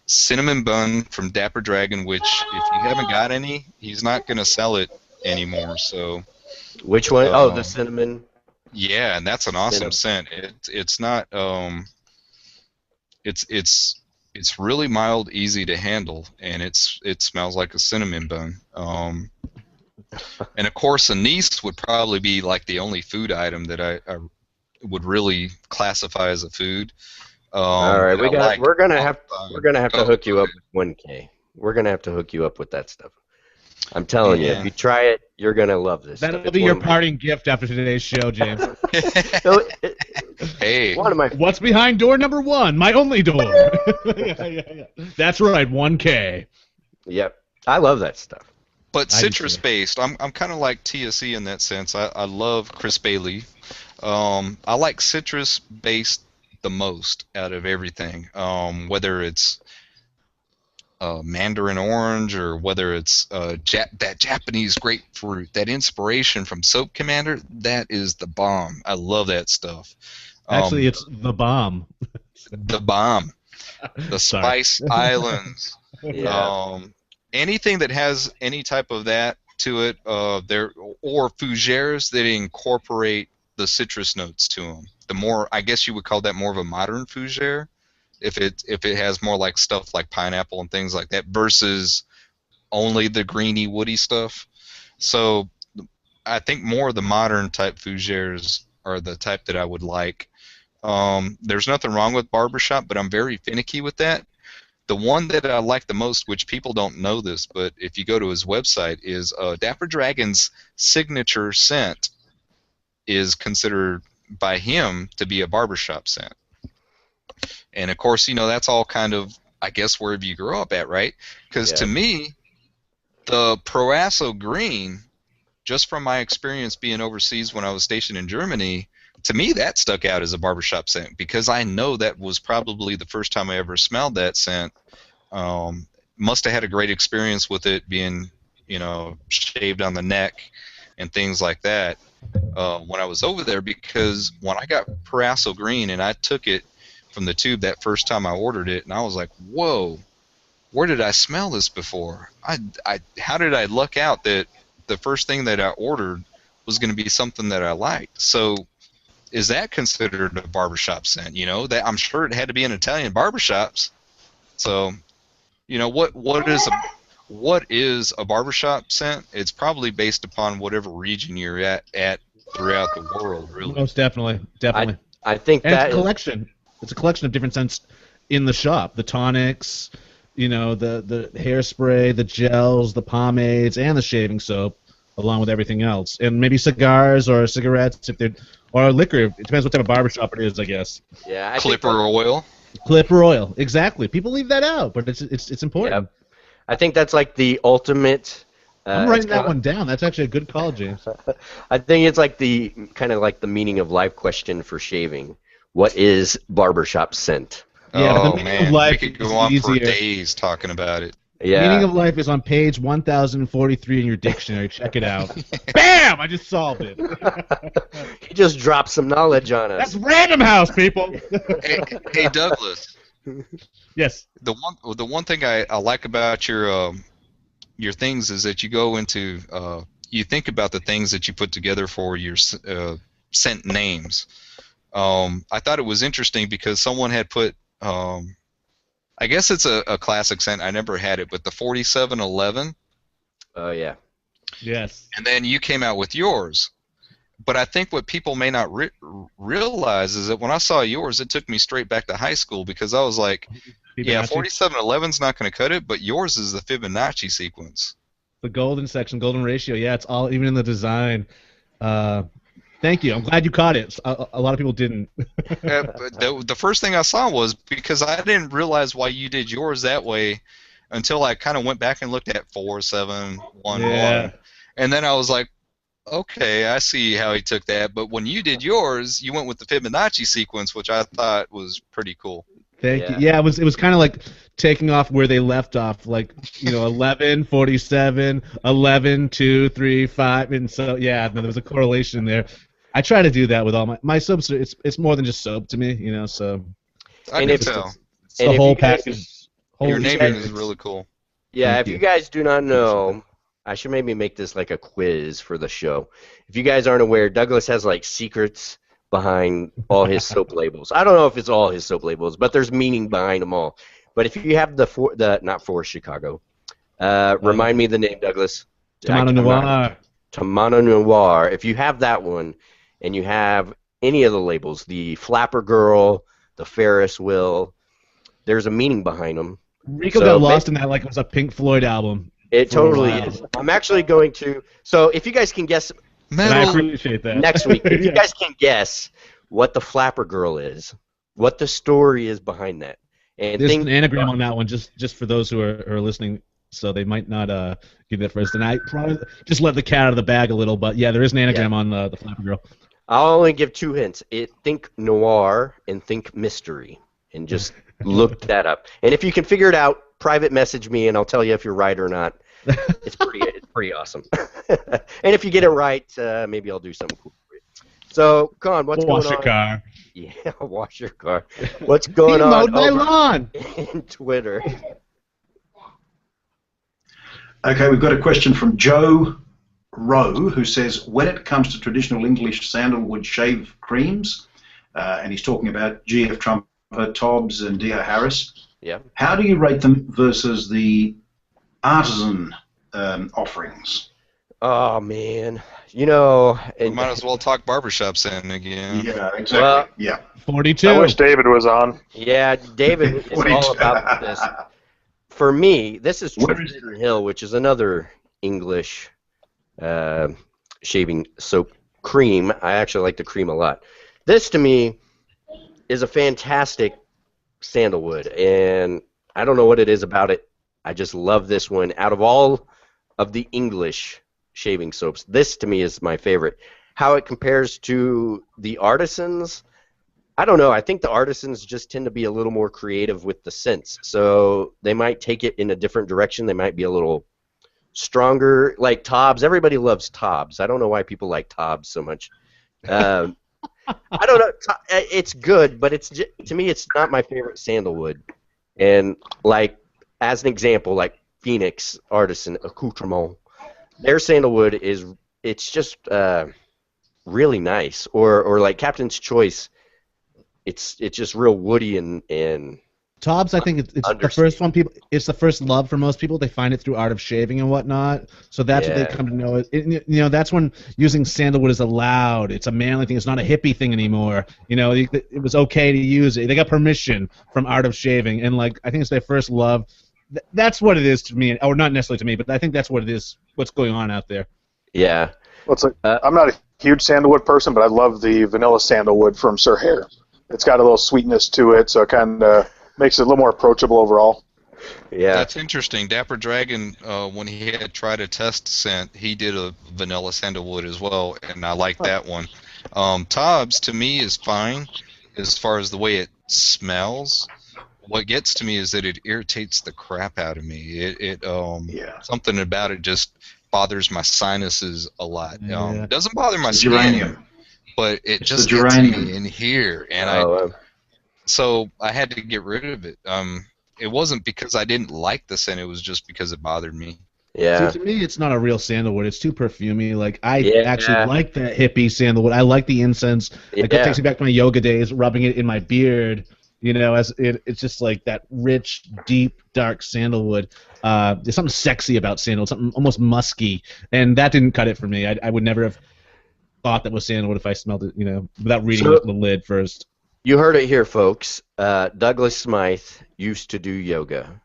Cinnamon Bun from Dapper Dragon, which if you haven't got any, he's not gonna sell it anymore. So. Which one? Oh, the cinnamon. Yeah, and that's an awesome scent. It's not it's really mild, easy to handle, and it smells like a cinnamon bun. And of course, anise would probably be like the only food item that I would really classify as a food. All right, we're gonna have to hook you up with 1K. We're gonna have to hook you up with that stuff. I'm telling you, if you try it, you're gonna love this. That'll be your parting gift after today's show, James. Hey, what's behind door number 1? My only door. Yeah. That's right, 1K. Yep, I love that stuff. But citrus-based, I'm kind of like TSE in that sense. I love Chris Bailey. I like citrus-based the most out of everything, whether it's mandarin orange or whether it's that Japanese grapefruit, that inspiration from Soap Commander, that is the bomb. I love that stuff. Actually, it's the bomb. The bomb. The Spice Islands. Yeah. Anything that has any type of that to it, or fougères that incorporate the citrus notes to them. The more, I guess you would call that more of a modern fougère. If it has more like stuff like pineapple and things like that versus only the greeny woody stuff. So I think more of the modern type fougères are the type that I would like. There's nothing wrong with barbershop, but I'm very finicky with that. The one that I like the most, which people don't know this, but if you go to his website, is Dapper Dragon's signature scent is considered by him to be a barbershop scent. And of course, that's all kind of, I guess, wherever you grow up at, right? Because to me, the Proasso Green, just from my experience being overseas when I was stationed in Germany, to me that stuck out as a barbershop scent because I know that was probably the first time I ever smelled that scent. Must have had a great experience with it being, shaved on the neck and things like that when I was over there, because when I got Proasso Green and I took it from the tube that first time I ordered it, and I was like, whoa, where did I smell this before? How did I luck out that the first thing that I ordered was going to be something that I liked? So is that considered a barbershop scent? That I'm sure it had to be in Italian barbershops. So, what is a barbershop scent? It's probably based upon whatever region you're at throughout the world, really. Most definitely. I think and that it's a collection. It's a collection of different scents in the shop. The tonics, the hairspray, the gels, the pomades, and the shaving soap, along with everything else. And maybe cigars or cigarettes, or liquor. It depends what type of barbershop it is, I guess. Yeah. Clipper oil. Clipper oil, exactly. People leave that out, but it's important. Yeah. I think that's like the ultimate. I'm writing that one down. That's actually a good call, James. I think it's like the kind of like the meaning of life question for shaving. What is barbershop scent? Yeah, man, we could go on for days talking about it. Yeah. Meaning of life is on page 1043 in your dictionary. Check it out. Bam! I just solved it. He just dropped some knowledge on us. That's Random House, people. Hey, Douglas. Yes. The one thing I like about your things is that you go into you think about the things that you put together for your scent names. I thought it was interesting because someone had put, I guess it's a classic scent. I never had it, but the 4711. Oh, yeah. Yes. And then you came out with yours. But I think what people may not realize is that when I saw yours, it took me straight back to high school because I was like, yeah, 4711's not going to cut it, but yours is the Fibonacci sequence. The golden section, golden ratio. Yeah, it's all even in the design. Thank you. I'm glad you caught it. A lot of people didn't. The first thing I saw was because I didn't realize why you did yours that way until I kind of went back and looked at 4711. Yeah. And then I was like, Okay, I see how he took that. But when you did yours, you went with the Fibonacci sequence, which I thought was pretty cool. Thank you. Yeah, it was kind of like taking off where they left off, like 11, 47, 11, 2, 3, 5, and so yeah, there was a correlation there. I try to do that with all my soaps. It's more than just soap to me, so. I can tell. It's the whole package. Your naming is really cool. Yeah, if you guys do not know, I should maybe make this like a quiz for the show. If you guys aren't aware, Douglas has like secrets behind all his soap labels. I don't know if it's all his soap labels, but there's meaning behind them all. But if you have the not for Chicago, remind me the name, Douglas. Tamano Noir. Tamano Noir. If you have that one, and you have any of the labels, the Flapper Girl, the Ferris Wheel, there's a meaning behind them. Rico got lost in that like it was a Pink Floyd album. It totally is. I'm actually going to. So if you guys can guess. And I appreciate that. Next week, if you guys can guess what the Flapper Girl is, what the story is behind that. And there's an anagram on that one, just for those who are listening, so they might not give that first. And I probably just let the cat out of the bag a little, but yeah, there is an anagram on the Flapper Girl. I'll only give 2 hints. Think noir and think mystery, and just look that up. And if you can figure it out, private message me, and I'll tell you if you're right or not. It's pretty awesome. And if you get it right, maybe I'll do something cool for you. So, Khan, what's going on? Wash your car. Yeah, wash your car. What's going on my lawn in Twitter? Okay, we've got a question from Joe Rowe, who says, when it comes to traditional English sandalwood shave creams, and he's talking about GF Trumper, Tobbs, and D.O. Harris, how do you rate them versus the artisan offerings? Oh, man. We might as well talk barbershops in again. Yeah, exactly. Well, yeah. 42. I wish David was on. Yeah, David is all about this. For me, this is Tradition Hill, which is another English shaving soap cream. I actually like the cream a lot. This, to me, is a fantastic sandalwood, and I don't know what it is about it. I just love this one. Out of all of the English shaving soaps, this, to me, is my favorite. How it compares to the artisans, I don't know. I think the artisans just tend to be a little more creative with the scents, so they might take it in a different direction. They might be a little stronger, like Tobbs. Everybody loves Tobbs. I don't know why people like Tobbs so much. I don't know. It's good, but to me, it's not my favorite sandalwood. And like as an example, like Phoenix Artisan Accoutrement, their sandalwood it's just really nice. Or like Captain's Choice, it's just real woody and Tobbs, I think it's the first one. It's the first love for most people. They find it through Art of Shaving and whatnot. So that's what they come to know. That's when using sandalwood is allowed. It's a manly thing. It's not a hippie thing anymore. It was okay to use it. They got permission from Art of Shaving, and like I think it's their first love. That's what it is to me, or not necessarily to me, but I think that's what it is. What's going on out there? Yeah. Well, it's like, I'm not a huge sandalwood person, but I love the vanilla sandalwood from Sir Hair. It's got a little sweetness to it, so it kind of makes it a little more approachable overall. Yeah. That's interesting. Dapper Dragon, when he had tried a test scent, he did a vanilla sandalwood as well, and I like that one. Tobbs, to me, is fine as far as the way it smells. What gets to me is that it irritates the crap out of me. Something about it just bothers my sinuses a lot. It doesn't bother my skin, but it just gets me in here, and so I had to get rid of it. It wasn't because I didn't like the scent; it was just because it bothered me. Yeah. See, to me, it's not a real sandalwood. It's too perfumey. Like I actually like that hippie sandalwood. I like the incense. It takes me back to my yoga days, rubbing it in my beard. As it's just like that rich, deep, dark sandalwood. There's something sexy about sandalwood, something almost musky, and that didn't cut it for me. I would never have thought that was sandalwood if I smelled it, without reading the lid first. You heard it here, folks. Douglas Smythe used to do yoga.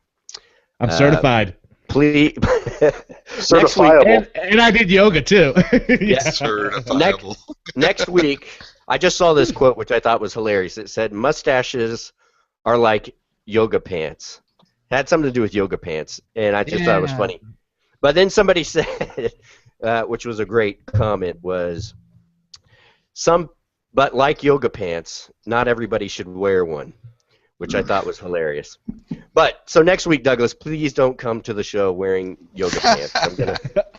I'm certified. Please. Certifiable. And I did yoga, too. Certifiable. Next week, I just saw this quote, which I thought was hilarious. It said, mustaches are like yoga pants. It had something to do with yoga pants, and I just thought it was funny. But then somebody said, which was a great comment, was but like yoga pants, not everybody should wear one, which I thought was hilarious. But so next week, Douglas, please don't come to the show wearing yoga pants.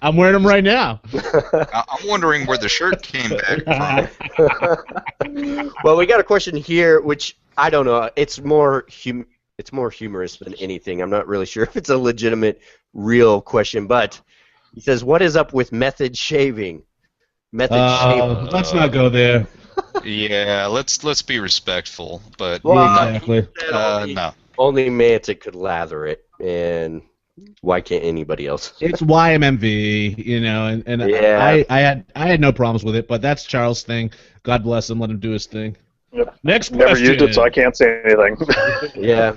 I'm wearing them right now. I'm wondering where the shirt came back from. Well, we got a question here, which I don't know. It's more humorous than anything. I'm not really sure if it's a legitimate, real question, but he says, "What is up with method shaving?" Shaving. Let's not go there. Yeah, let's be respectful, but Exactly. no. Only Mantic could lather it, and why can't anybody else? It's YMMV, you know, and Yeah. I had no problems with it, but that's Charles' thing. God bless him, let him do his thing. Yep. Next Never question. used it, so I can't say anything. Yeah.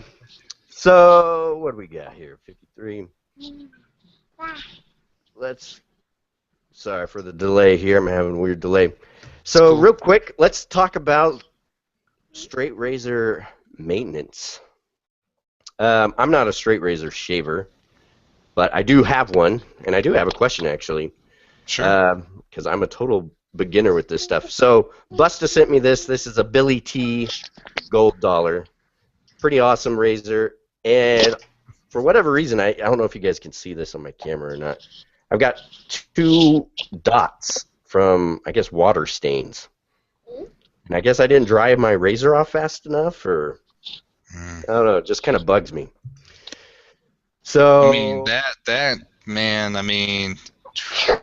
So what do we got here? 53. Sorry for the delay here. I'm having a weird delay. So real quick, let's talk about straight razor maintenance. I'm not a straight razor shaver, but I do have one, and I do have a question actually. Sure. Because I'm a total beginner with this stuff. So Busta sent me this. This is a Billy T gold dollar. Pretty awesome razor. And for whatever reason, I don't know if you guys can see this on my camera or not. I've got 2 dots from, I guess, water stains. And I guess I didn't dry my razor off fast enough, or I don't know, it just kind of bugs me. So I mean, that man, I mean,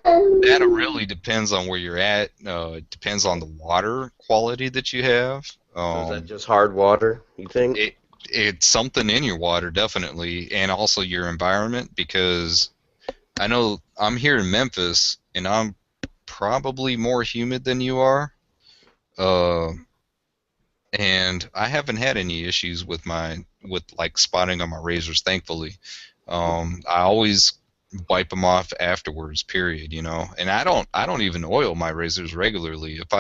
that really depends on where you're at. It depends on the water quality that you have. is that just hard water, you think? It's something in your water, definitely, and also your environment, because I know I'm here in Memphis, and I'm probably more humid than you are. And I haven't had any issues with like spotting on my razors, thankfully. I always wipe them off afterwards, period, you know. And I don't even oil my razors regularly. If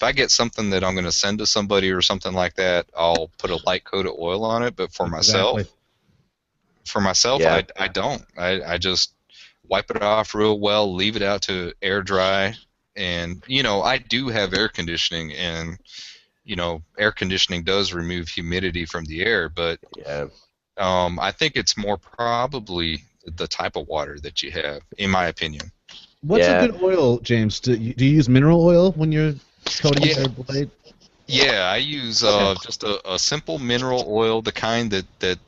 I get something that I'm going to send to somebody or something like that, I'll put a light coat of oil on it. But for myself, Yeah. I don't. I just wipe it off real well, leave it out to air dry, and you know, I do have air conditioning, and you know, air conditioning does remove humidity from the air, but Yeah. I think it's more probably the type of water that you have, in my opinion. What's Yeah. a good oil, James? Do you use mineral oil when you're coating your blade? Yeah, I use just a simple mineral oil, the kind that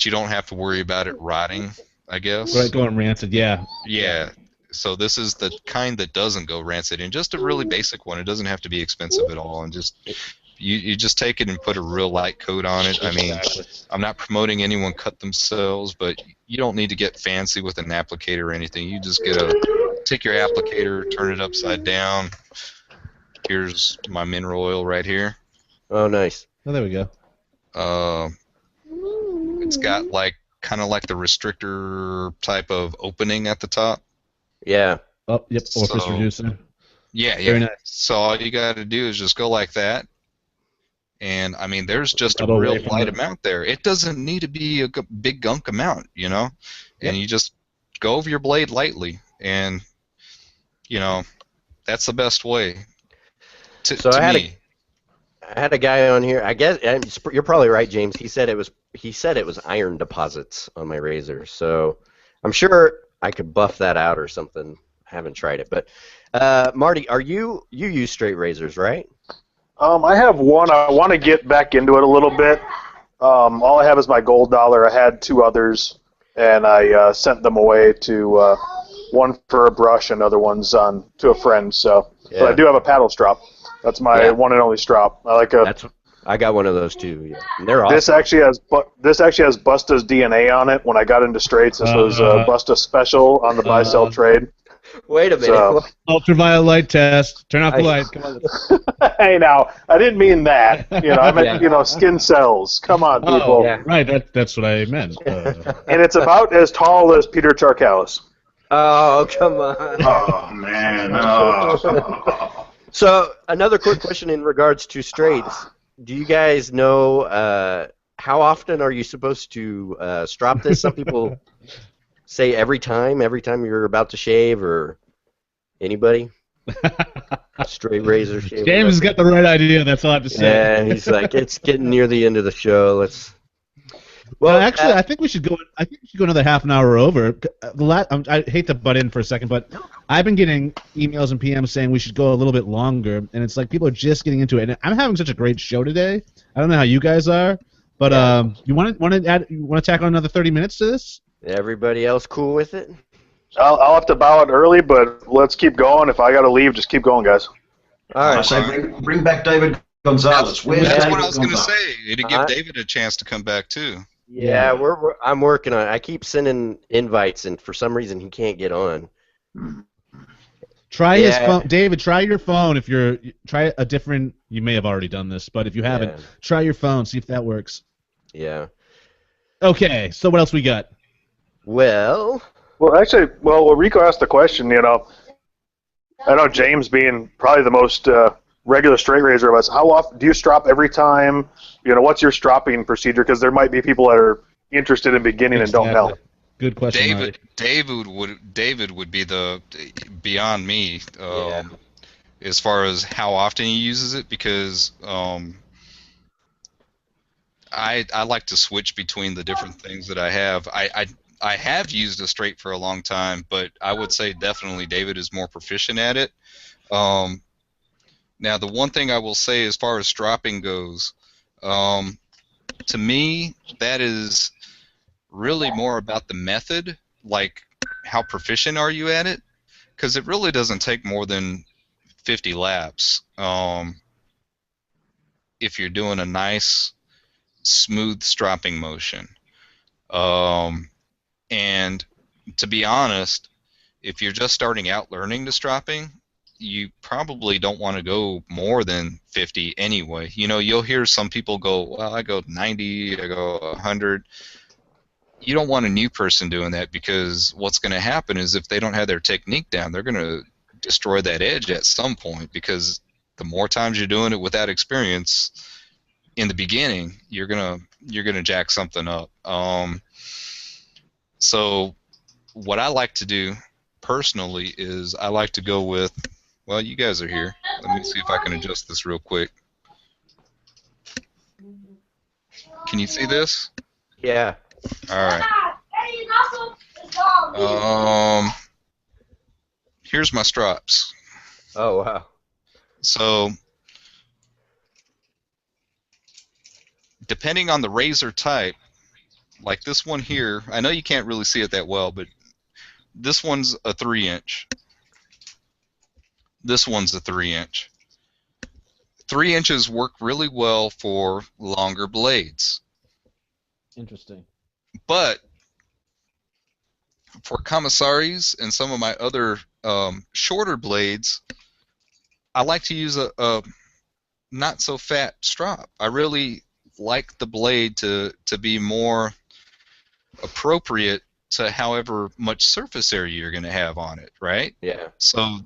you don't have to worry about it rotting, I guess. Right, going rancid, yeah. Yeah. So this is the kind that doesn't go rancid, and just a really basic one. It doesn't have to be expensive at all, and just you just take it and put a real light coat on it. I mean, I'm not promoting anyone cut themselves, but you don't need to get fancy with an applicator or anything. You just take your applicator, turn it upside down. Here's my mineral oil right here. Oh, nice. Oh, there we go. It's got kind of like the restrictor type of opening at the top. Yeah. Oh, yep, orifice reducer. Yeah. Very nice. So all you got to do is just go like that, and I mean, there's just a Double real away from light it. amount there. It doesn't need to be a big gunk amount, you know. And you just go over your blade lightly, and you know, that's the best way. I had a guy on here. I guess you're probably right, James. He said it was iron deposits on my razor. So I'm sure I could buff that out or something. I haven't tried it, but Marty, you use straight razors, right? I have one. I want to get back into it a little bit. All I have is my gold dollar. I had 2 others, and I sent them away to one for a brush, and other one's to a friend. So, but I do have a paddle strop. That's my one and only strop. I got one of those too. Yeah. And they're awesome. This actually has Busta's DNA on it. When I got into straights, this was Busta special on the buy-sell trade. Wait a minute. So, ultraviolet light test. Turn off the light. Come on. Hey, now I didn't mean that. You know, I meant skin cells. Come on, people. Oh, yeah. Right. That's what I meant. And it's about as tall as Peter Charkalis. Oh, come on. Oh man. Oh. So another quick question in regards to straights. Do you guys know how often are you supposed to strop this? Some say every time you're about to shave, or anybody? Straight razor shave. James has got the right idea. That's all I have to say. Yeah, he's like, it's getting near the end of the show. Let's. Well, actually, I think we should go. I think we should go another half an hour over. I hate to butt in for a second, but I've been getting emails and PMs saying we should go a little bit longer, and it's like people are just getting into it. And I'm having such a great show today. I don't know how you guys are, but you want to tack on another 30 minutes to this? Everybody else cool with it? I'll have to bow out early, but let's keep going. If I got to leave, just keep going, guys. All right. I say bring back David Gonzalez. Where's That's David what I was going to Gonzalez? say. To give David a chance to come back too. Yeah, I'm working on it. I keep sending invites, and for some reason he can't get on. Try his phone, David. Try your phone. If you're try a different, you may have already done this, but if you haven't, try your phone. See if that works. Yeah. Okay. So what else we got? Well, actually, Rico asked the question. I know James being probably the most regular straight razor of us. How often do you strop every time? What's your stropping procedure? Because there might be people that are interested in beginning and don't know. Good question. David would be the beyond me as far as how often he uses it, because I like to switch between the different things that I have. I have used a straight for a long time, but I would say definitely David is more proficient at it. Now, the one thing I will say as far as stropping goes, to me, that is really more about the method, like how proficient are you at it, because it really doesn't take more than 50 laps if you're doing a nice, smooth stropping motion. And to be honest, if you're just starting out learning the stropping, you probably don't want to go more than 50 anyway. You'll hear some people go, well, I go 90, I go 100. You don't want a new person doing that, because what's going to happen is if they don't have their technique down, they're going to destroy that edge at some point, because the more times you're doing it without experience in the beginning, you're gonna jack something up. So what I like to do personally is I like to go with, well, you guys are here. Let me see if I can adjust this real quick. Can you see this? yeah. All right. Here's my strops. Oh, wow. So depending on the razor type, like this one here, I know you can't really see it that well, but this one's a 3-inch. This one's a 3-inch. 3 inches work really well for longer blades. Interesting. But for kamisoris and some of my other shorter blades, I like to use a not so fat strop. I really like the blade to be more appropriate to however much surface area you're going to have on it, right? Yeah. So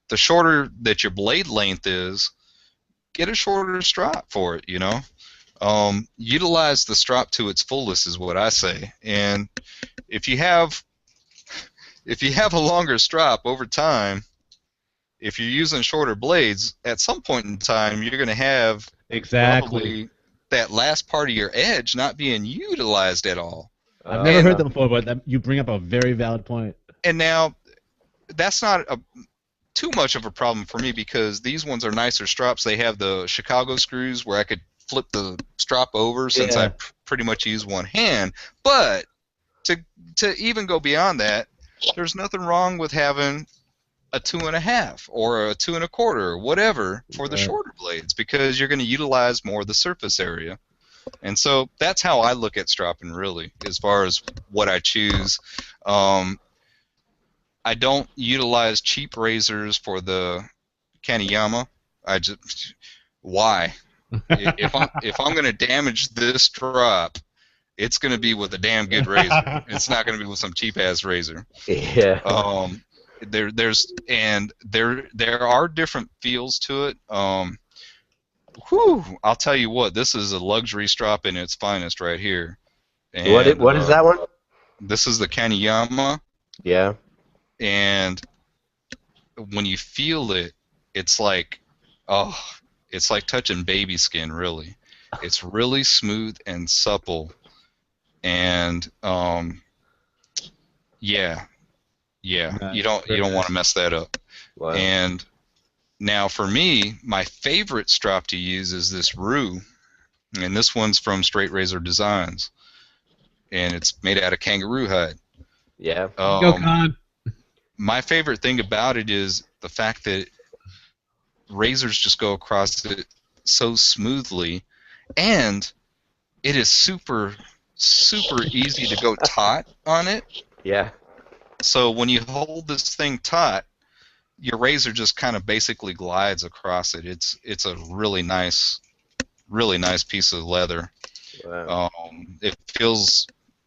the shorter that your blade length is, get a shorter strop for it, Utilize the strop to its fullest is what I say. And if you have a longer strop over time, if you're using shorter blades, at some point in time you're going to have probably that last part of your edge not being utilized at all. I've never heard that before, but you bring up a very valid point. And now, that's not too much of a problem for me, because these ones are nicer strops. They have the Chicago screws where I could flip the strop over, since I pretty much use one hand. But to even go beyond that, there's nothing wrong with having a 2.5 or a 2 1/4 or whatever for the shorter blades, because you're going to utilize more of the surface area. And so that's how I look at stropping, really, as far as what I choose. I don't utilize cheap razors for the Kaniyama. Why? If I'm going to damage this strop, it's going to be with a damn good razor. It's not going to be with some cheap ass razor. Yeah. There are different feels to it. I'll tell you what, this is a luxury strop in its finest right here. And, what is that one? this is the Kaniyama. Yeah. And when you feel it, it's like, oh, it's like touching baby skin, really. It's really smooth and supple. And yeah, Nice. you don't want to mess that up. Wow. And now for me, my favorite strop to use is this Rue, and this one's from Straight Razor Designs, and it's made out of kangaroo hide. Yeah. Go Khan. My favorite thing about it is the fact that razors just go across it so smoothly, and it is super easy to go taut on it. Yeah. So when you hold this thing taut, your razor just kind of basically glides across it. It's a really nice piece of leather. Wow. It feels,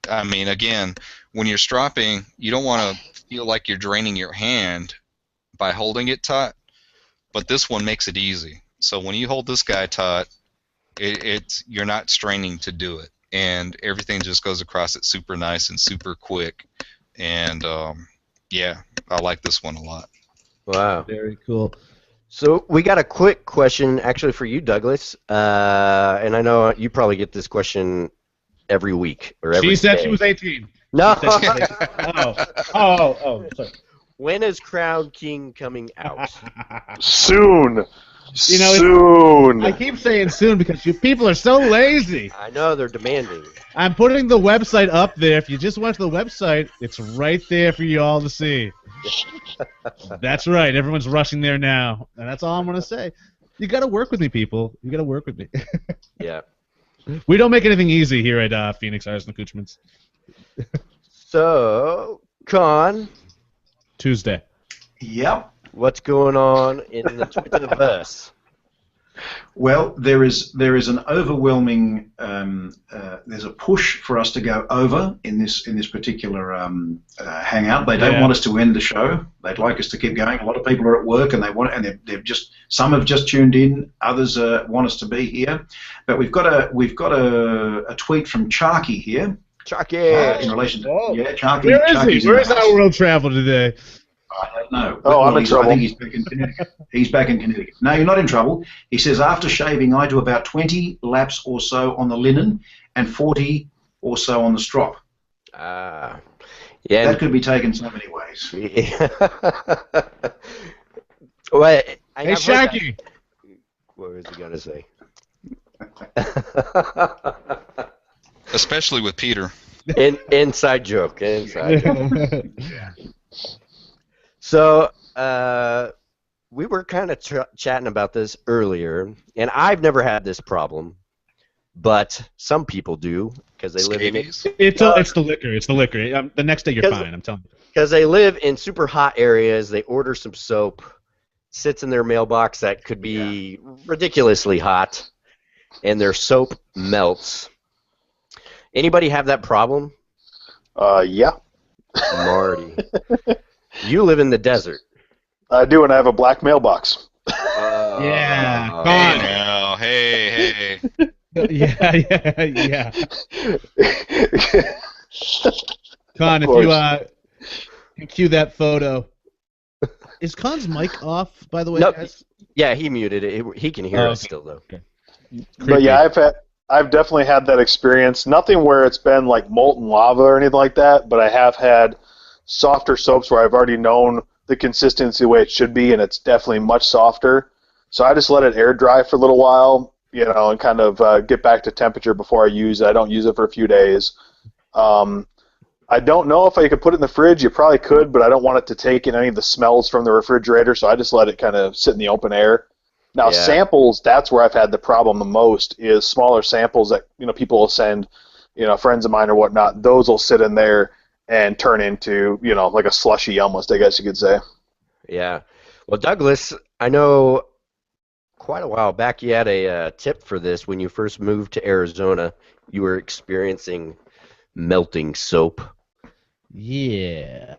I mean, again, when you're stropping, you don't want to feel like you're draining your hand by holding it taut, but this one makes it easy. So when you hold this guy taut, you're not straining to do it, and everything just goes across it super nice and super quick. And yeah, I like this one a lot. Wow. Very cool. So we got a quick question actually for you, Douglas. And I know you probably get this question every week or every She said day. she was 18. No. Oh, sorry. When is Crown King coming out? Soon. You know, Soon. I keep saying soon because you people are so lazy. I know they're demanding. I'm putting the website up there. If you just went to the website, it's right there for you all to see. That's right. Everyone's rushing there now. And that's all I'm going to say. You got to work with me, people. You got to work with me. Yeah. We don't make anything easy here at Phoenix Artisan Accoutrements. So, Con, Tuesday. Yep. what's going on in the Twitterverse? Well, there is an overwhelming there's a push for us to go over in this particular hangout. They don't want us to end the show. They'd like us to keep going. A lot of people are at work and they've just, some have just tuned in. Others want us to be here. But we've got a tweet from Charky here. Charky. In relation to Charky. Where is Charky's he? Where is our world travel today? I don't know. Oh, I'm in trouble. I think he's back in Connecticut. He's back in Connecticut. No, you're not in trouble. He says, after shaving, I do about 20 laps or so on the linen and 40 or so on the strop. Yeah. That could be taken so many ways. Well, Hey, Sharky. What was he going to say? Especially with Peter. Inside joke. Inside joke. Yeah. So, we were kind of chatting about this earlier, and I've never had this problem, but some people do because they live in Scabies? It's the liquor. It's the liquor. The next day you're fine. I'm telling you. because they live in super hot areas. They order some soap, sits in their mailbox that could be ridiculously hot, and their soap melts. Anybody have that problem? Yeah. Marty. You live in the desert. I do, and I have a black mailbox. Yeah. Come Hey on. now, hey. Yeah. Con, if you cue that photo. Is Con's mic off, by the way, Nope. guys? Yeah, he muted it. He can hear us Okay. still, though. But yeah, I've definitely had that experience. Nothing where it's been like molten lava or anything like that, but I have had softer soaps where I've already known the consistency the way it should be, and it's definitely much softer. So I just let it air dry for a little while, and kind of get back to temperature before I use it. I don't use it for a few days. I don't know if I could put it in the fridge. You probably could, but I don't want it to take in any of the smells from the refrigerator, so I just let it kind of sit in the open air. Now, Yeah. samples, that's where I've had the problem the most, is smaller samples that people will send, friends of mine or whatnot. Those will sit in there and turn into, like a slushy almost, I guess you could say. Yeah. Well, Douglas, I know quite a while back you had a tip for this. When you first moved to Arizona, you were experiencing melting soap. Yeah,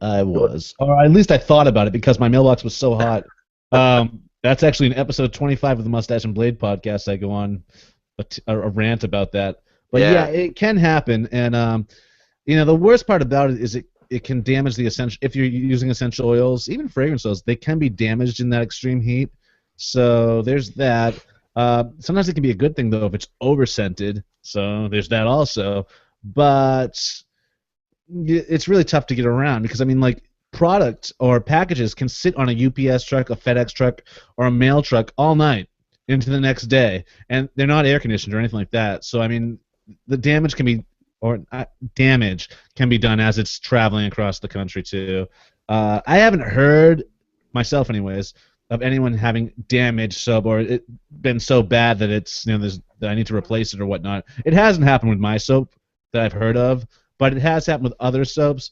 I was. Or at least I thought about it because my mailbox was so hot. That's actually in episode 25 of the Mustache and Blade podcast. I go on a rant about that. But yeah, it can happen. And You know, the worst part about it is it can damage the essential. If you're using essential oils, even fragrance oils, they can be damaged in that extreme heat. So there's that. Sometimes it can be a good thing though if it's over scented. So there's that also. But it's really tough to get around because I mean, like, product or packages can sit on a UPS truck, a FedEx truck, or a mail truck all night into the next day, and they're not air conditioned or anything like that. So I mean, the damage can be damage can be done as it's traveling across the country too. I haven't heard myself, anyways, of anyone having damaged soap or it been so bad that it's that I need to replace it or whatnot. It hasn't happened with my soap that I've heard of, but it has happened with other soaps.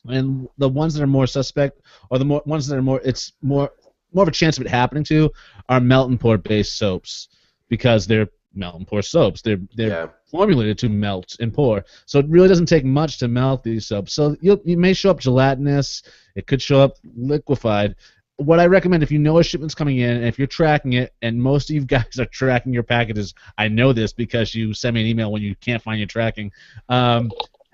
And the ones that are more suspect, or the ones that are it's more of a chance of it happening to, are melt and pour based soaps because they're melt and pour soaps. They're formulated to melt and pour. So it really doesn't take much to melt these soaps. So you may show up gelatinous. It could show up liquefied. What I recommend, if you know a shipment's coming in, and if you're tracking it, and most of you guys are tracking your packages, I know this because you send me an email when you can't find your tracking.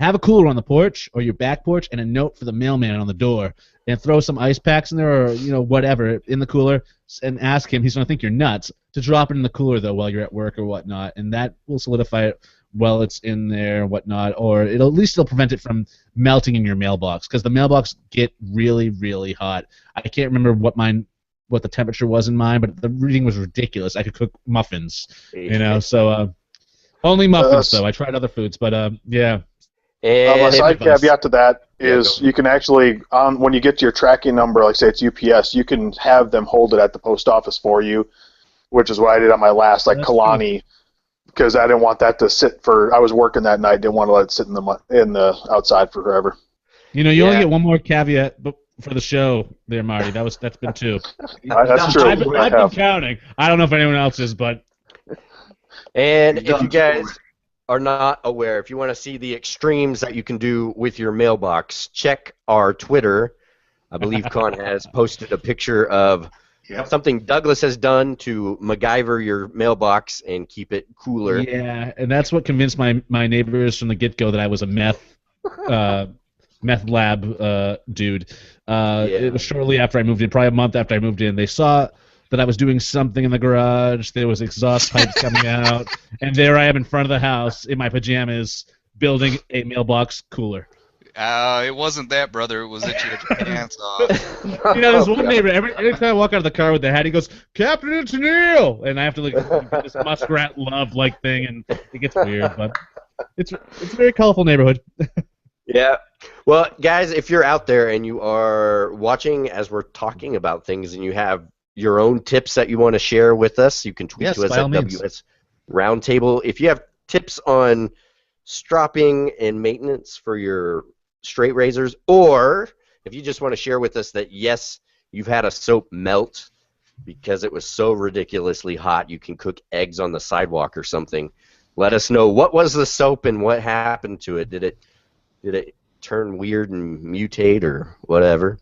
Have a cooler on the porch or your back porch and a note for the mailman on the door, and throw some ice packs in there or whatever in the cooler, and ask him. He's going to think you're nuts to drop it in the cooler though while you're at work or whatnot, and that will solidify it while it's in there and whatnot, or at least it'll prevent it from melting in your mailbox because the mailbox get really, really hot. I can't remember what the temperature was in mine, but the reading was ridiculous. I could cook muffins, so only muffins though. I tried other foods, but yeah. And a side caveat to that is you can actually, when you get to your tracking number, like say it's UPS, you can have them hold it at the post office for you, which is what I did on my last, Kalani, because I didn't want that to sit I was working that night, didn't want to let it sit in the outside for forever. You only get one more caveat for the show there, Marty. That's been 2. That's true. I've been counting. I don't know if anyone else is, but. And if you guys are not aware, if you want to see the extremes that you can do with your mailbox, check our Twitter. I believe Khan has posted a picture of something Douglas has done to MacGyver your mailbox and keep it cooler. Yeah, and that's what convinced my neighbors from the get-go that I was a meth lab dude. It was shortly after I moved in, probably a month after I moved in. They saw that I was doing something in the garage. There was exhaust pipes coming out, and there I am in front of the house in my pajamas building a mailbox cooler. It wasn't that, brother. It was that you had your pants off. There's one neighbor, every time I walk out of the car with the hat, he goes, "Captain, it's Neil!" And I have to do this muskrat love-like thing, and it gets weird, but it's a very colorful neighborhood. Yeah. Well, guys, if you're out there and you are watching as we're talking about things and you have your own tips that you want to share with us, you can tweet to us at WS Roundtable. If you have tips on stropping and maintenance for your straight razors, or if you just want to share with us that, yes, you've had a soap melt because it was so ridiculously hot you can cook eggs on the sidewalk or something, let us know what was the soap and what happened to it. Did it turn weird and mutate or whatever?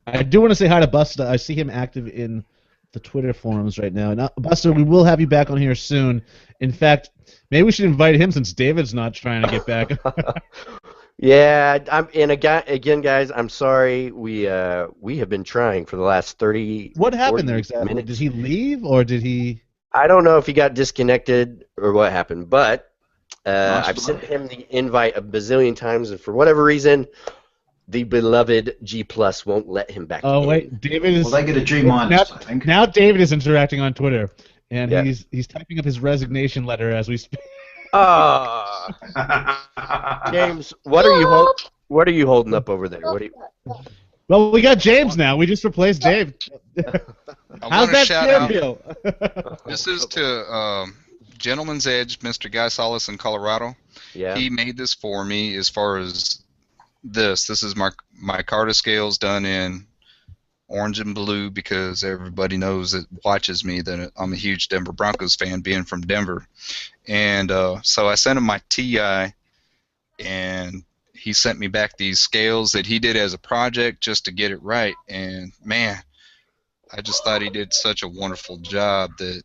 I do want to say hi to Busta. I see him active in the Twitter forums right now. Now, Busta, we will have you back on here soon. In fact, maybe we should invite him since David's not trying to get back. Yeah, again, guys, I'm sorry. We have been trying for the last 30. What happened there exactly? Minutes. Did he leave or did he? I don't know if he got disconnected or what happened, but I've sent him the invite a bazillion times, and for whatever reason, the beloved G Plus won't let him back. Oh wait, David is. Well, they get a G minus, I think. Now David is interacting on Twitter, and he's typing up his resignation letter as we speak. James, what are you holding up over there? Well, we got James now. We just replaced Dave. How's that feel? This is to Gentleman's Edge, Mr. Guy Solis in Colorado. Yeah. He made this for me as far as this. This is my Carta scales done in orange and blue because everybody knows that watches me that I'm a huge Denver Broncos fan, being from Denver. And so I sent him my TI, and he sent me back these scales that he did as a project just to get it right. And, man, I just thought he did such a wonderful job that...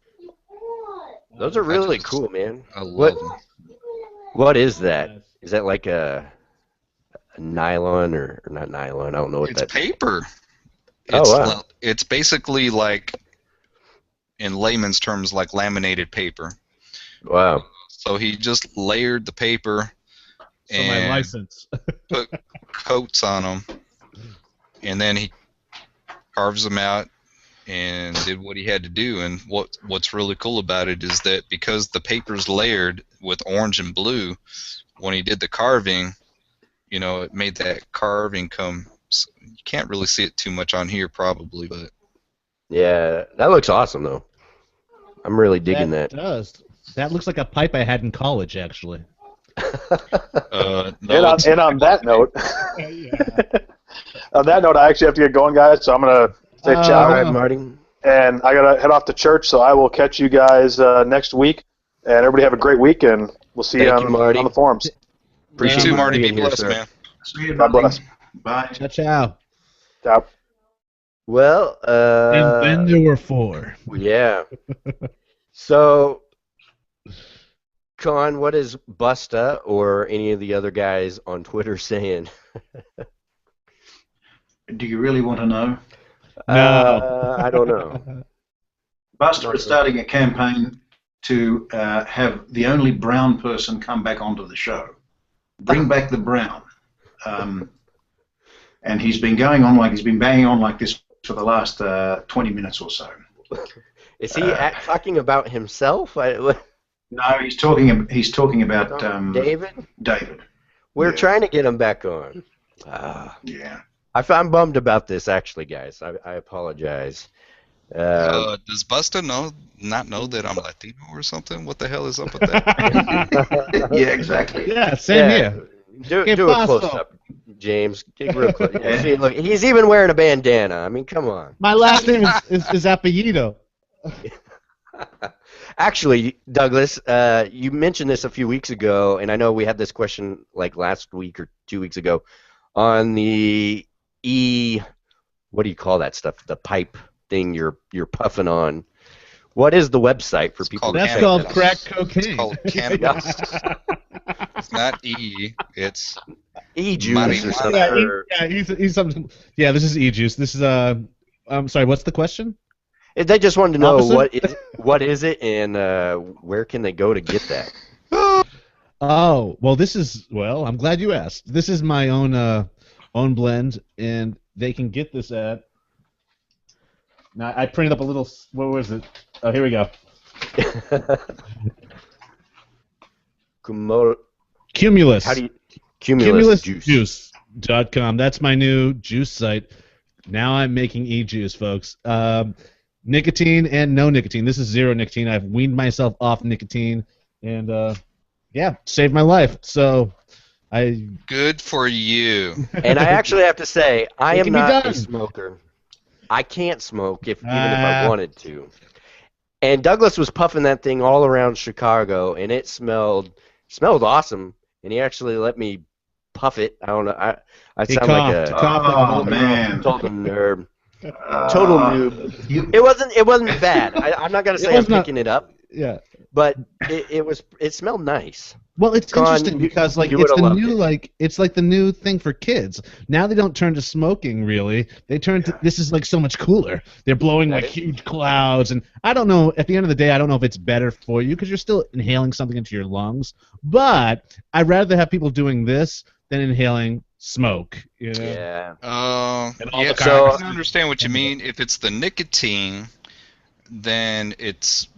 Those are really cool, man. I love them. What is that? Is that like a nylon or not nylon? I don't know what It's that. paper. Oh, wow. It's basically like, in layman's terms, like laminated paper. Wow. So he just layered the paper So my and license. put coats on them, and then he carves them out and did what he had to do. And what's really cool about it is that because the paper's layered with orange and blue, when he did the carving, you know, it made that carving come. You can't really see it too much on here, probably, but Yeah, that looks awesome though. I'm really digging that. That does. That looks like a pipe I had in college, actually. no, And on that note, on that note, I actually have to get going, guys. So I'm gonna say All ciao, right, Marty. and I gotta head off to church. So I will catch you guys next week, and everybody have a great week, and we'll see you Thank you, Marty. on the forums. Appreciate you too, you Marty. Be being here, blessed, sir. man. See you, God buddy. bless. Bye. Ciao, ciao. Ciao. Well, And then there were 4. yeah. So, Khan, what is Busta or any of the other guys on Twitter saying? Do you really want to know? No. I don't know. Buster is starting a campaign to have the only brown person come back onto the show. Bring back the brown. And he's been going on like he's been banging on like this for the last 20 minutes or so. Is he talking about himself? No, he's talking about David? David. We're Yeah. trying to get him back on. Yeah. I'm bummed about this, actually, guys. I apologize. Does Busta not know that I'm Latino or something? What the hell is up with that? Yeah, exactly. Yeah, same here. Do Que a paso? close-up, James. Get real close. Yeah, see, look, he's even wearing a bandana. I mean, come on. My last name is apellido. Actually, Douglas, you mentioned this a few weeks ago, and I know we had this question like last week or 2 weeks ago on the what do you call that stuff? The pipe thing you're puffing on. What is the website for people? called to That's check called that out? crack cocaine. It's called cannabis. It's not it's E-juice or something. Yeah, he's something. Yeah, this is e-juice. This is I'm sorry. What's the question? They just wanted to know Officer? what is it and where can they go to get that? Oh, well, I'm glad you asked. This is my own blend, and they can get this at. Now I printed up a little. What was it? Oh, here we go. Cumulus. How do you CumulusJuice.com. That's my new juice site. Now I'm making e-juice, folks. Nicotine and no nicotine. This is zero nicotine. I've weaned myself off nicotine, and yeah, saved my life. So good for you. And I actually have to say, I It am can be not done. a smoker. I can't smoke even if I wanted to. And Douglas was puffing that thing all around Chicago, and it smelled awesome. And he actually let me puff it. I don't know. I sound like a Oh, man. total nerd. Total noob. It wasn't bad. I'm not gonna say I'm picking it up, yeah. but it smelled nice. Well, it's Con, interesting because you it's would've the loved new it. it's like the new thing for kids. Now they don't turn to smoking really. They turn to this is like so much cooler. They're blowing like huge clouds, and I don't know. At the end of the day, I don't know if it's better for you because you're still inhaling something into your lungs. But I'd rather have people doing this than inhaling smoke. You know? Yeah. Yeah, So- I can understand what you mean. If it's the nicotine, then it's,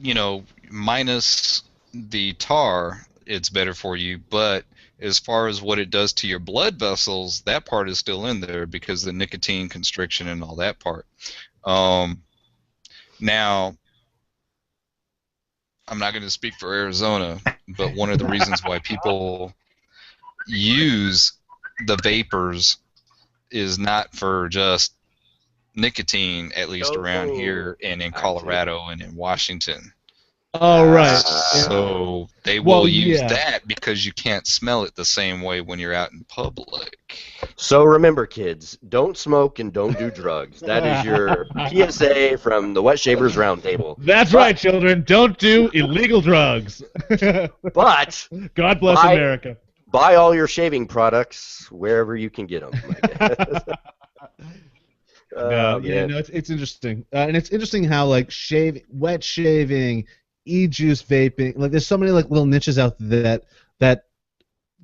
minus the tar, it's better for you. But as far as what it does to your blood vessels, that part is still in there because the nicotine constriction and all that part. Now, I'm not going to speak for Arizona, but one of the reasons why people use the vapors is not for just nicotine, at least around here and in Colorado and in Washington. Oh right. So they will use yeah. that because you can't smell it the same way when you're out in public. So remember, kids, don't smoke and don't do drugs. That is your PSA from the Wet Shavers Roundtable. That's right, children. Don't do illegal drugs. But God bless America. buy all your shaving products wherever you can get them. I guess. No, it's interesting, and it's interesting how like wet shaving, e-juice vaping, like there's so many like little niches out there that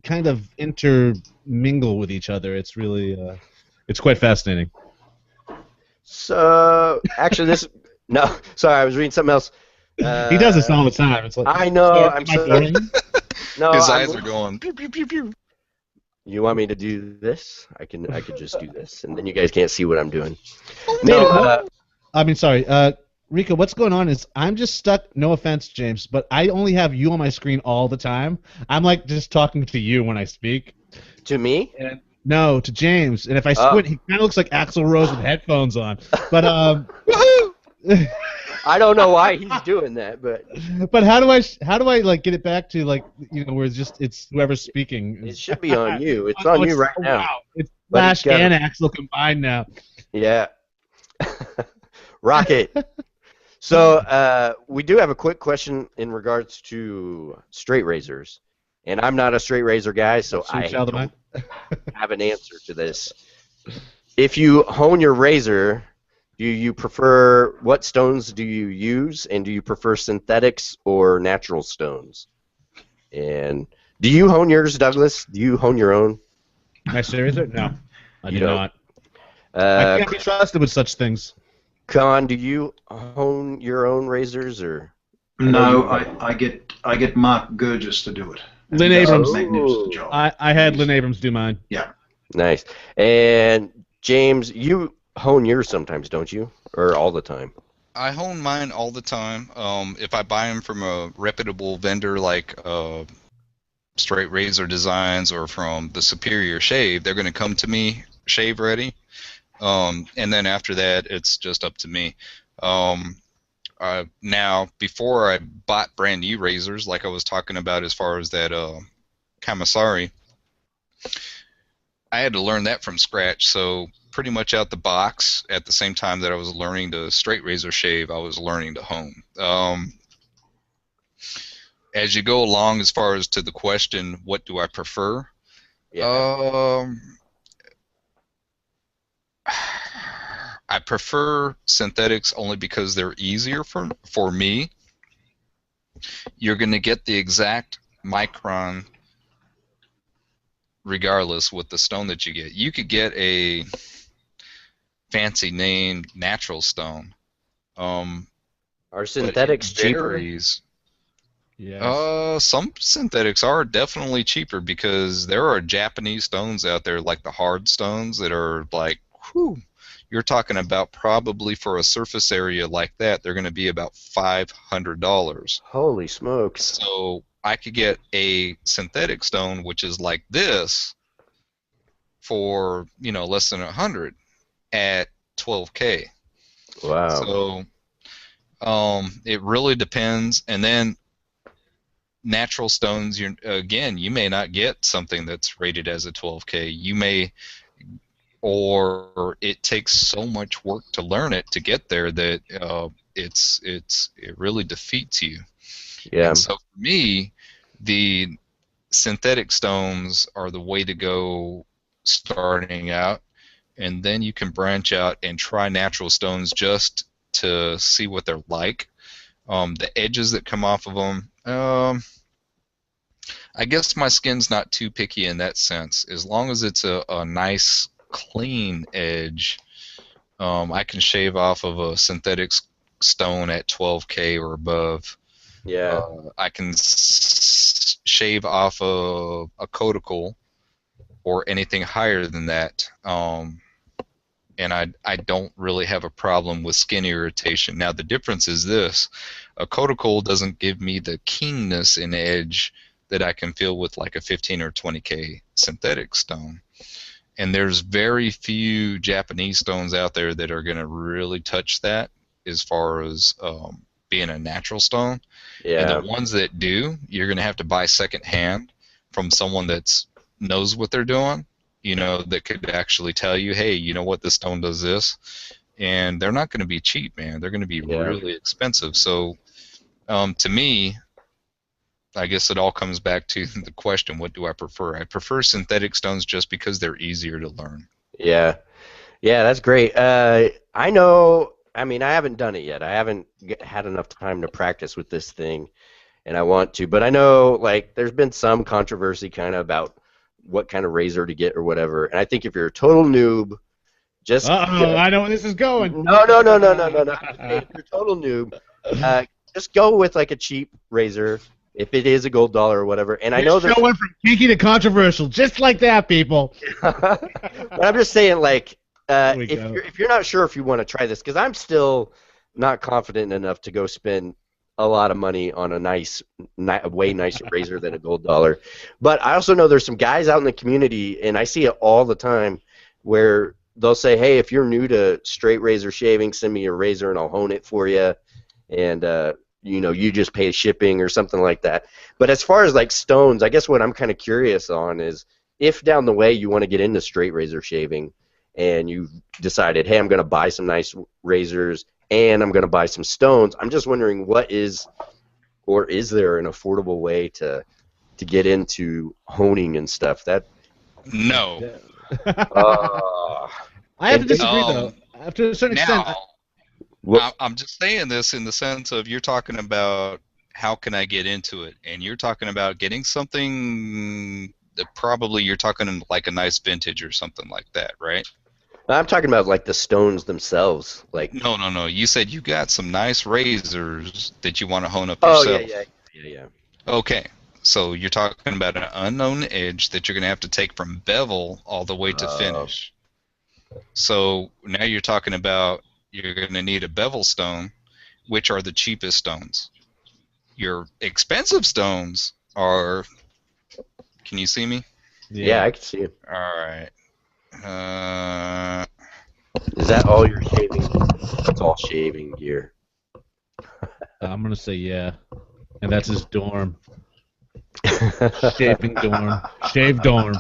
kind of intermingle with each other. It's really it's quite fascinating. So actually, no, sorry, I was reading something else. He does this all the time. It's like, I know. I'm sorry. No, his eyes are going. Pew, pew, pew, pew. You want me to do this? I could just do this, and then you guys can't see what I'm doing. No, sorry, Rico. What's going on is I'm just stuck. No offense, James, but I only have you on my screen all the time. I'm like just talking to you when I speak. To me? No, to James. And if I squint, he kind of looks like Axl Rose with headphones on. But I don't know why he's doing that, but how do I like get it back to like where it's whoever's speaking? It should be on you. It's on you right now. Wow. It's Flash and Axl combined now. Yeah. Rocket. So we do have a quick question in regards to straight razors, and I'm not a straight razor guy, so I don't have an answer to this. If you hone your razor, do you prefer, what stones do you use, and do you prefer synthetics or natural stones? And do you hone yours, Douglas? Do you hone your own? My razor? No, I do not. I can't be trusted with such things. Khan, do you hone your own razors, or? No, I get Mark Gurgis to do it. Lynn Abrams. Magnificent job. I had Lynn Abrams do mine. Yeah. Nice. And James, you hone yours sometimes, don't you? Or all the time? I hone mine all the time. If I buy them from a reputable vendor like Straight Razor Designs or from the Superior Shave, they're going to come to me shave ready. And then after that, it's just up to me. Now, before I bought brand new razors, like I was talking about as far as that kamisori, I had to learn that from scratch. So pretty much out the box, at the same time that I was learning to straight razor shave, I was learning to hone. As you go along, as far as to the question, what do I prefer? Yeah. I prefer synthetics only because they're easier for me. You're going to get the exact micron regardless with the stone that you get. You could get a fancy named natural stone. Are synthetics cheaper? Yes. Some synthetics are definitely cheaper because there are Japanese stones out there, like the hard stones, that are like, whew, you're talking about probably for a surface area like that, they're going to be about $500. Holy smokes. So I could get a synthetic stone, which is like this, for, less than $100 at $12K. Wow. So it really depends. And then natural stones, you may not get something that's rated as a 12K. You may, or it takes so much work to learn it to get there that it really defeats you. Yeah. And so for me, the synthetic stones are the way to go starting out, and then you can branch out and try natural stones just to see what they're like. The edges that come off of them, I guess my skin's not too picky in that sense. As long as it's a nice, clean edge, I can shave off of a synthetic stone at 12K or above. Yeah. I can shave off a cuticle or anything higher than that. And I don't really have a problem with skin irritation. Now, the difference is this. A cuticle doesn't give me the keenness in edge that I can feel with like a 15 or 20K synthetic stone. And there's very few Japanese stones out there that are going to really touch that as far as being a natural stone. Yeah. And the ones that do, you're going to have to buy secondhand from someone that knows what they're doing, that could actually tell you, hey, you know what, this stone does this. And they're not going to be cheap, man. They're going to be really expensive. So to me, I guess it all comes back to the question, what do I prefer? I prefer synthetic stones just because they're easier to learn. Yeah. Yeah, that's great. I know, I mean, I haven't done it yet. I haven't had enough time to practice with this thing, and I want to. But I know, like, there's been some controversy kind of about what kind of razor to get or whatever. And I think if you're a total noob, just I know where this is going. No. If you're a total noob, just go with like a cheap razor if it is a gold dollar or whatever. And I know this show went from kinky to controversial, just like that, people. But I'm just saying, like, if you're not sure if you want to try this, because I'm still not confident enough to go spend a lot of money on a way nicer razor than a gold dollar. But I also know there's some guys out in the community, and I see it all the time, where they'll say, hey, if you're new to straight razor shaving, send me your razor and I'll hone it for you, and you just pay shipping or something like that. But as far as like stones, I guess what I'm kind of curious on is if down the way you want to get into straight razor shaving and you've decided, hey, I'm going to buy some nice razors and I'm going to buy some stones, I'm just wondering is there an affordable way to get into honing and stuff? No. I have to disagree, though. To a certain extent. I'm just saying this in the sense of you're talking about how can I get into it, and you're talking about getting something that probably you're talking like a nice vintage or something like that, right? I'm talking about like the stones themselves. Like No. You said you got some nice razors that you want to hone up yourself. Yeah. Okay. So you're talking about an unknown edge that you're going to have to take from bevel all the way to finish. So now you're talking about you're going to need a bevel stone, which are the cheapest stones. Your expensive stones are... Can you see me? Yeah, I can see it. All right. Is that all your shaving? It's all shaving gear. I'm going to say yeah. And that's his dorm. Shaving dorm. Shave dorm.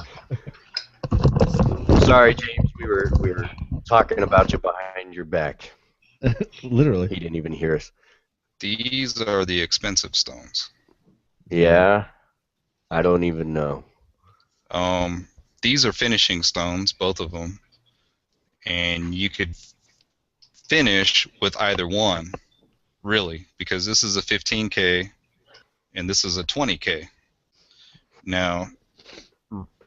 Sorry, James. We were talking about you behind your back. Literally. He didn't even hear us. These are the expensive stones. Yeah. I don't even know. These are finishing stones, both of them. And you could finish with either one, really, because this is a 15K and this is a 20K. Now,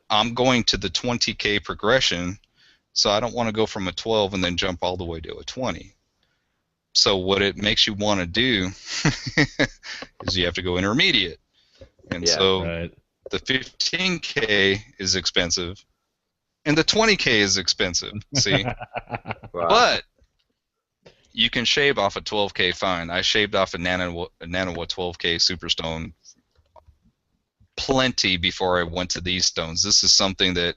I'm going to the 20K progression, so I don't want to go from a 12 and then jump all the way to a 20. So what it makes you want to do is you have to go intermediate. And the 15K is expensive, and the 20K is expensive, see? Wow. But you can shave off a 12K fine. I shaved off a Nanawa 12K Superstone plenty before I went to these stones. This is something that,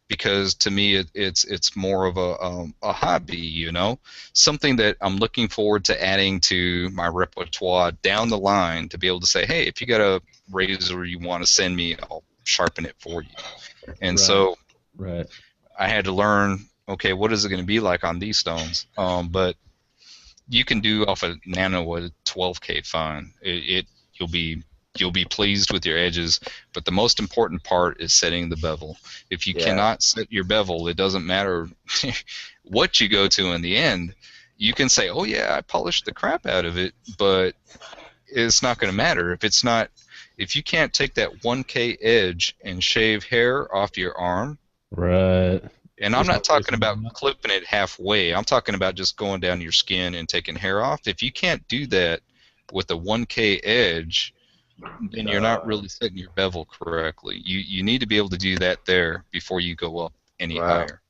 because to me it's more of a hobby, something that I'm looking forward to adding to my repertoire down the line, to be able to say, hey, if you got a razor you want to send me, I'll sharpen it for you. And so I had to learn, okay, what is it going to be like on these stones? But you can do off a Nano a 12K fine. You'll be pleased with your edges, but the most important part is setting the bevel. If you cannot set your bevel, it doesn't matter what you go to in the end. You can say, oh yeah, I polished the crap out of it, but it's not going to matter. If you can't take that 1K edge and shave hair off your arm. Right. And I'm not talking about clipping it halfway. I'm talking about just going down your skin and taking hair off. If you can't do that with a 1K edge, then you're not really setting your bevel correctly. You need to be able to do that there before you go up any higher.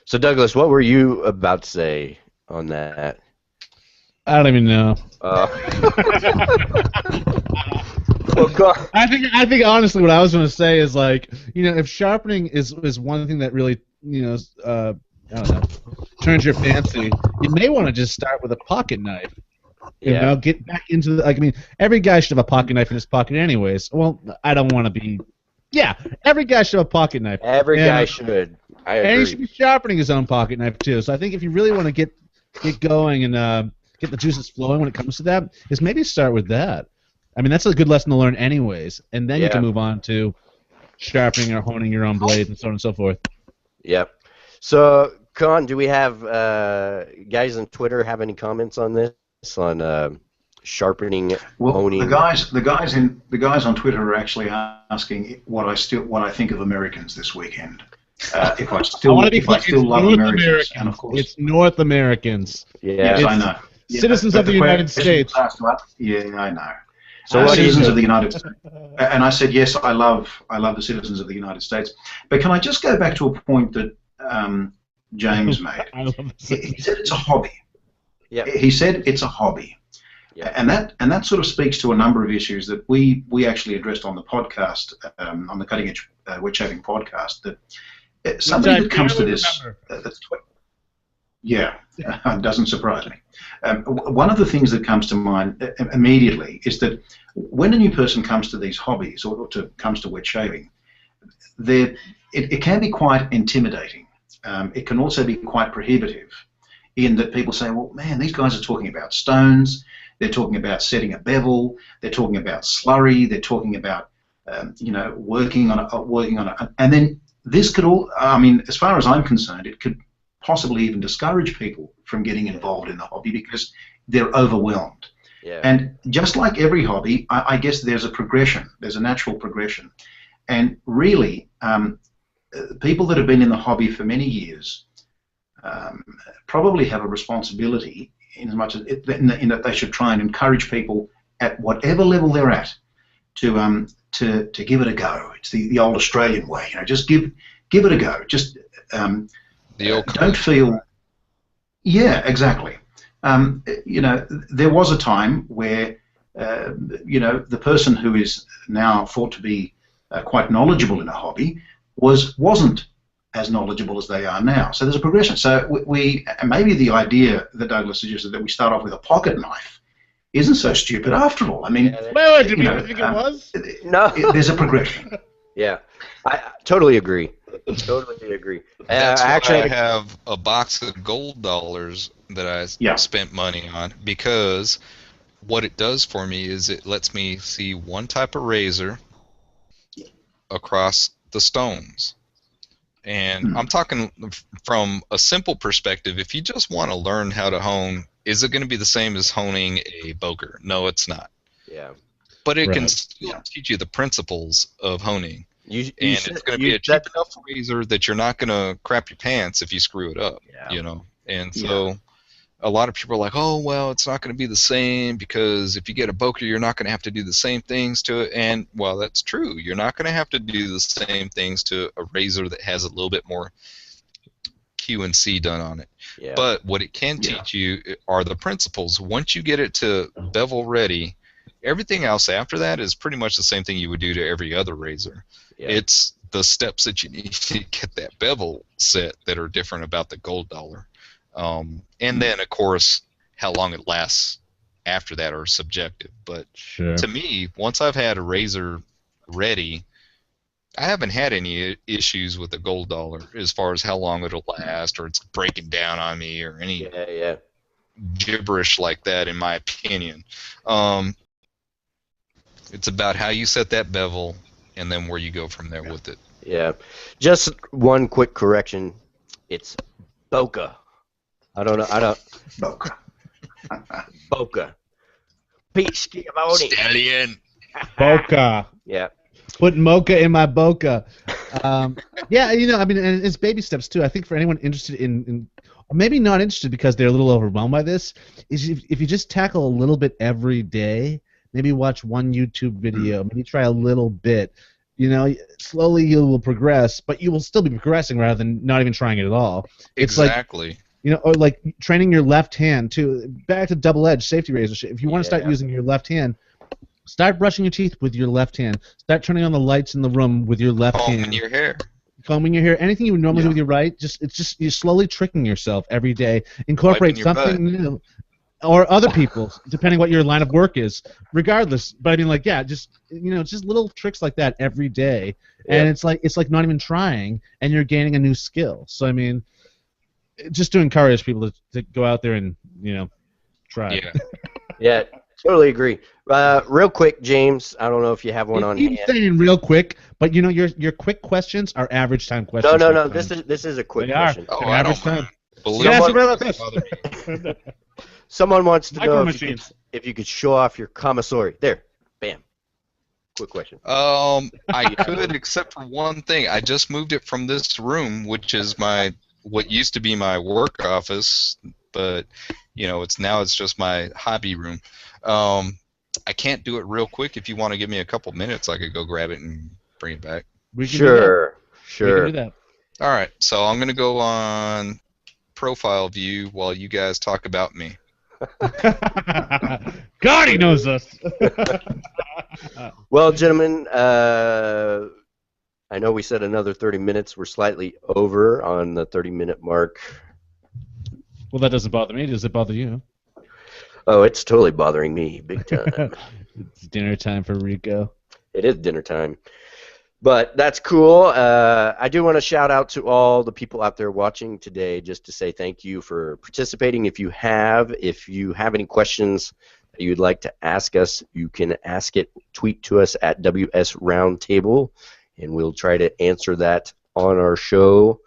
So Douglas, what were you about to say on that? I don't even know. I think honestly, what I was going to say is, like, if sharpening is one thing that really I don't know, turns your fancy, you may want to just start with a pocket knife. Get back into the, every guy should have a pocket knife in his pocket anyways. Well, I don't want to be... Yeah, every guy should have a pocket knife. Every guy should. I agree. And he should be sharpening his own pocket knife, too. So I think if you really want to get going and get the juices flowing when it comes to that, is maybe start with that. I mean, that's a good lesson to learn anyways, and then you can move on to sharpening or honing your own blades and so on and so forth. Yep. So, Khan, do we have guys on Twitter have any comments on this, on sharpening, honing? The guys on Twitter are actually asking what I think of Americans this weekend. If I still love Americans, and of course it's North Americans. Yeah, yes, I know. Citizens of the United States. Yeah, I know. So citizens of the United States, and I said yes. I love the citizens of the United States. But can I just go back to a point that James made? He said it's a hobby. Yeah. He said it's a hobby. Yeah. And that sort of speaks to a number of issues that we actually addressed on the podcast, on the Cutting Edge Wet Shaving podcast. That somebody that comes to this, it doesn't surprise me. One of the things that comes to mind immediately is that when a new person comes to these hobbies or comes to wet shaving, it can be quite intimidating. It can also be quite prohibitive in that people say, well, man, these guys are talking about stones, they're talking about setting a bevel, they're talking about slurry, they're talking about working on a, and then this could all, I mean, as far as I'm concerned, it could possibly even discourage people from getting involved in the hobby because they're overwhelmed. Yeah. And just like every hobby, I guess there's a progression, there's a natural progression. And really, people that have been in the hobby for many years probably have a responsibility in as much as in that they should try and encourage people at whatever level they're at to give it a go. It's the old Australian way, just give it a go. Just don't feel. Yeah, exactly. There was a time where the person who is now thought to be quite knowledgeable in a hobby wasn't as knowledgeable as they are now. So there's a progression. So we maybe the idea that Douglas suggested that we start off with a pocket knife isn't so stupid after all. I mean, well, did you think it was? No. There's a progression. Yeah, I totally agree. Totally agree. That's why I have a box of gold dollars that I spent money on, because what it does for me is it lets me see one type of razor across the stones. And I'm talking from a simple perspective. If you just want to learn how to hone, is it going to be the same as honing a boker? No, it's not. Yeah. But it can still teach you the principles of honing. And it's going to be a cheap enough razor that you're not going to crap your pants if you screw it up. Yeah. And so a lot of people are like, oh, well, it's not going to be the same because if you get a boker, you're not going to have to do the same things to it. And, well, that's true. You're not going to have to do the same things to a razor that has a little bit more Q&C done on it. Yeah. But what it can teach you are the principles. Once you get it to bevel ready, everything else after that is pretty much the same thing you would do to every other razor. Yeah. It's the steps that you need to get that bevel set that are different about the gold dollar. And then, of course, how long it lasts after that are subjective. But to me, once I've had a razor ready, I haven't had any issues with the gold dollar as far as how long it'll last or it's breaking down on me or any gibberish like that, in my opinion. It's about how you set that bevel and then where you go from there with it. Yeah. Just one quick correction. It's bokeh. I don't know. Bokeh. Bokeh. Peach Schiavone. Stallion. Bokeh. Yeah. Put mocha in my bokeh. I mean, and it's baby steps too. I think for anyone interested in or maybe not interested because they're a little overwhelmed by this, is if you just tackle a little bit every day, maybe watch one YouTube video, maybe try a little bit, slowly you will progress, but you will still be progressing rather than not even trying it at all. Exactly. It's like, or like training your left hand too. Back to double-edged safety razor. If you want to start using your left hand, start brushing your teeth with your left hand. Start turning on the lights in the room with your left hand. Combing your hair. Combing your hair. Anything you would normally do with your right, it's just you're slowly tricking yourself every day. Incorporate something new. Or other people's, depending what your line of work is, regardless. But I mean, just little tricks like that every day, and it's like not even trying, and you're gaining a new skill. So I mean, just to encourage people to go out there and try. Yeah. Totally agree. Real quick, James, I don't know if you have one on hand. Keep saying real quick, but you know your quick questions are average time questions. No. This is a quick question. Oh, They're I average don't time. mind. Someone wants to know Machines. if you could show off your kamisori. There, bam. Quick question. I could, except for one thing. I just moved it from this room, which is what used to be my work office, but it's just my hobby room. I can't do it real quick. If you want to give me a couple minutes, I could go grab it and bring it back. Sure. We can do that. All right, so I'm gonna go on profile view while you guys talk about me. God, he knows us. Well, gentlemen, I know we said another 30 minutes. We're slightly over on the 30-minute mark. Well, that doesn't bother me. Does it bother you? Oh, it's totally bothering me big time. It's dinner time for Rico. It is dinner time. But that's cool. I do want to shout out to all the people out there watching today just to say thank you for participating. If you have any questions that you'd like to ask us, you can ask it, tweet to us at WS Roundtable, and we'll try to answer that on our show.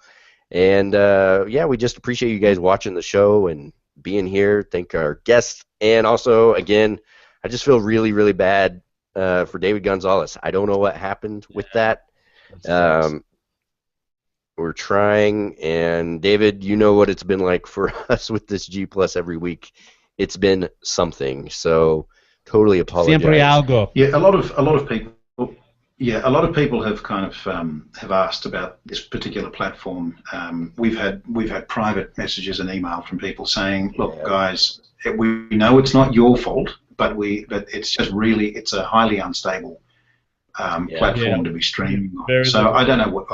And, yeah, we just appreciate you guys watching the show and being here. Thank our guests. And also, again, I just feel really, really bad for David Gonzalez. I don't know what happened with that. We're trying, and David, you know what it's been like for us with this G Plus every week. It's been something. So totally apologize. Siempre algo. Yeah, a lot of people. Yeah, a lot of people have kind of have asked about this particular platform. We've had private messages and email from people saying, "Look, guys, we know it's not your fault, but it's just really it's a highly unstable platform to be streaming on." So I don't know what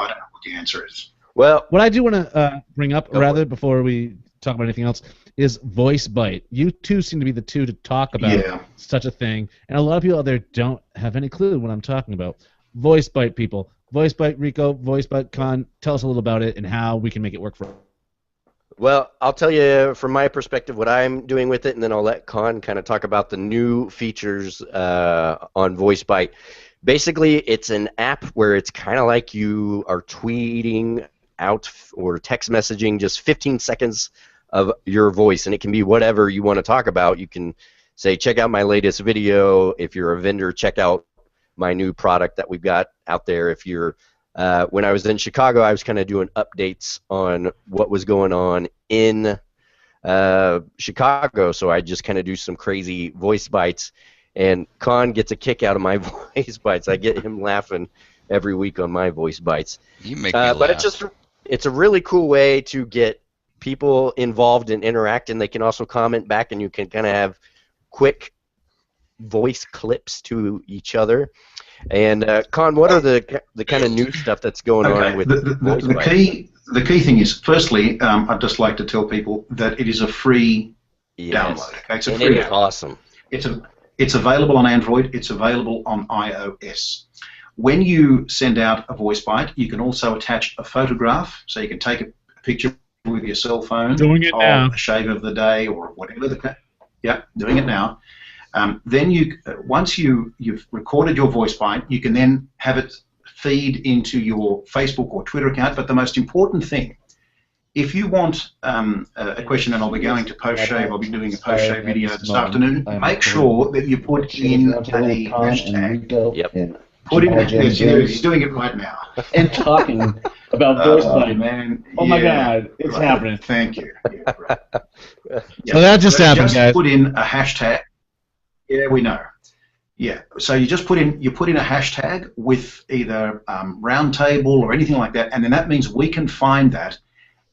the answer is. Well, what I do want to bring up before we talk about anything else is voice bite. You two seem to be the two to talk about such a thing, and a lot of people out there don't have any clue what I'm talking about. Voice bite people. Voice bite Rico, voice bite Khan. Tell us a little about it and how we can make it work for us. Well, I'll tell you from my perspective what I'm doing with it, and then I'll let Khan kind of talk about the new features on voice bite. Basically, it's an app where it's kind of like you are tweeting out or text messaging just 15 seconds of your voice, and it can be whatever you want to talk about. You can say, check out my latest video. If you're a vendor, check out my new product that we've got out there. If you're when I was in Chicago, I was kind of doing updates on what was going on in Chicago, so I just kind of do some crazy voice bites, and Khan gets a kick out of my voice bites. I get him laughing every week on my voice bites. You make me laugh. But it's a really cool way to get people involved and interact, and they can also comment back, and you can kind of have quick voice clips to each other. And Khan, what are the kind of new stuff that's going on with the key thing is, firstly, I'd just like to tell people that it is a free download. Okay? It's a free app. Awesome. It's available on Android. It's available on iOS. When you send out a voice bite, you can also attach a photograph, so you can take a picture with your cell phone of a shave of the day or whatever. Doing it now. Then once you've recorded your voice bite, you can then have it feed into your Facebook or Twitter account. But the most important thing, if you want a question, and I'll be going to post-shave, I'll be doing a post-shave video this afternoon, make sure that you put in a hashtag. Yep. Put in he's doing it right now. And talking about voice bite. Man. Oh my God, it's happening. Thank you. Yeah, right. So that just happened, guys. Put in a hashtag. Yeah, we know. Yeah, so you just put in a hashtag with either roundtable or anything like that, and then that means we can find that,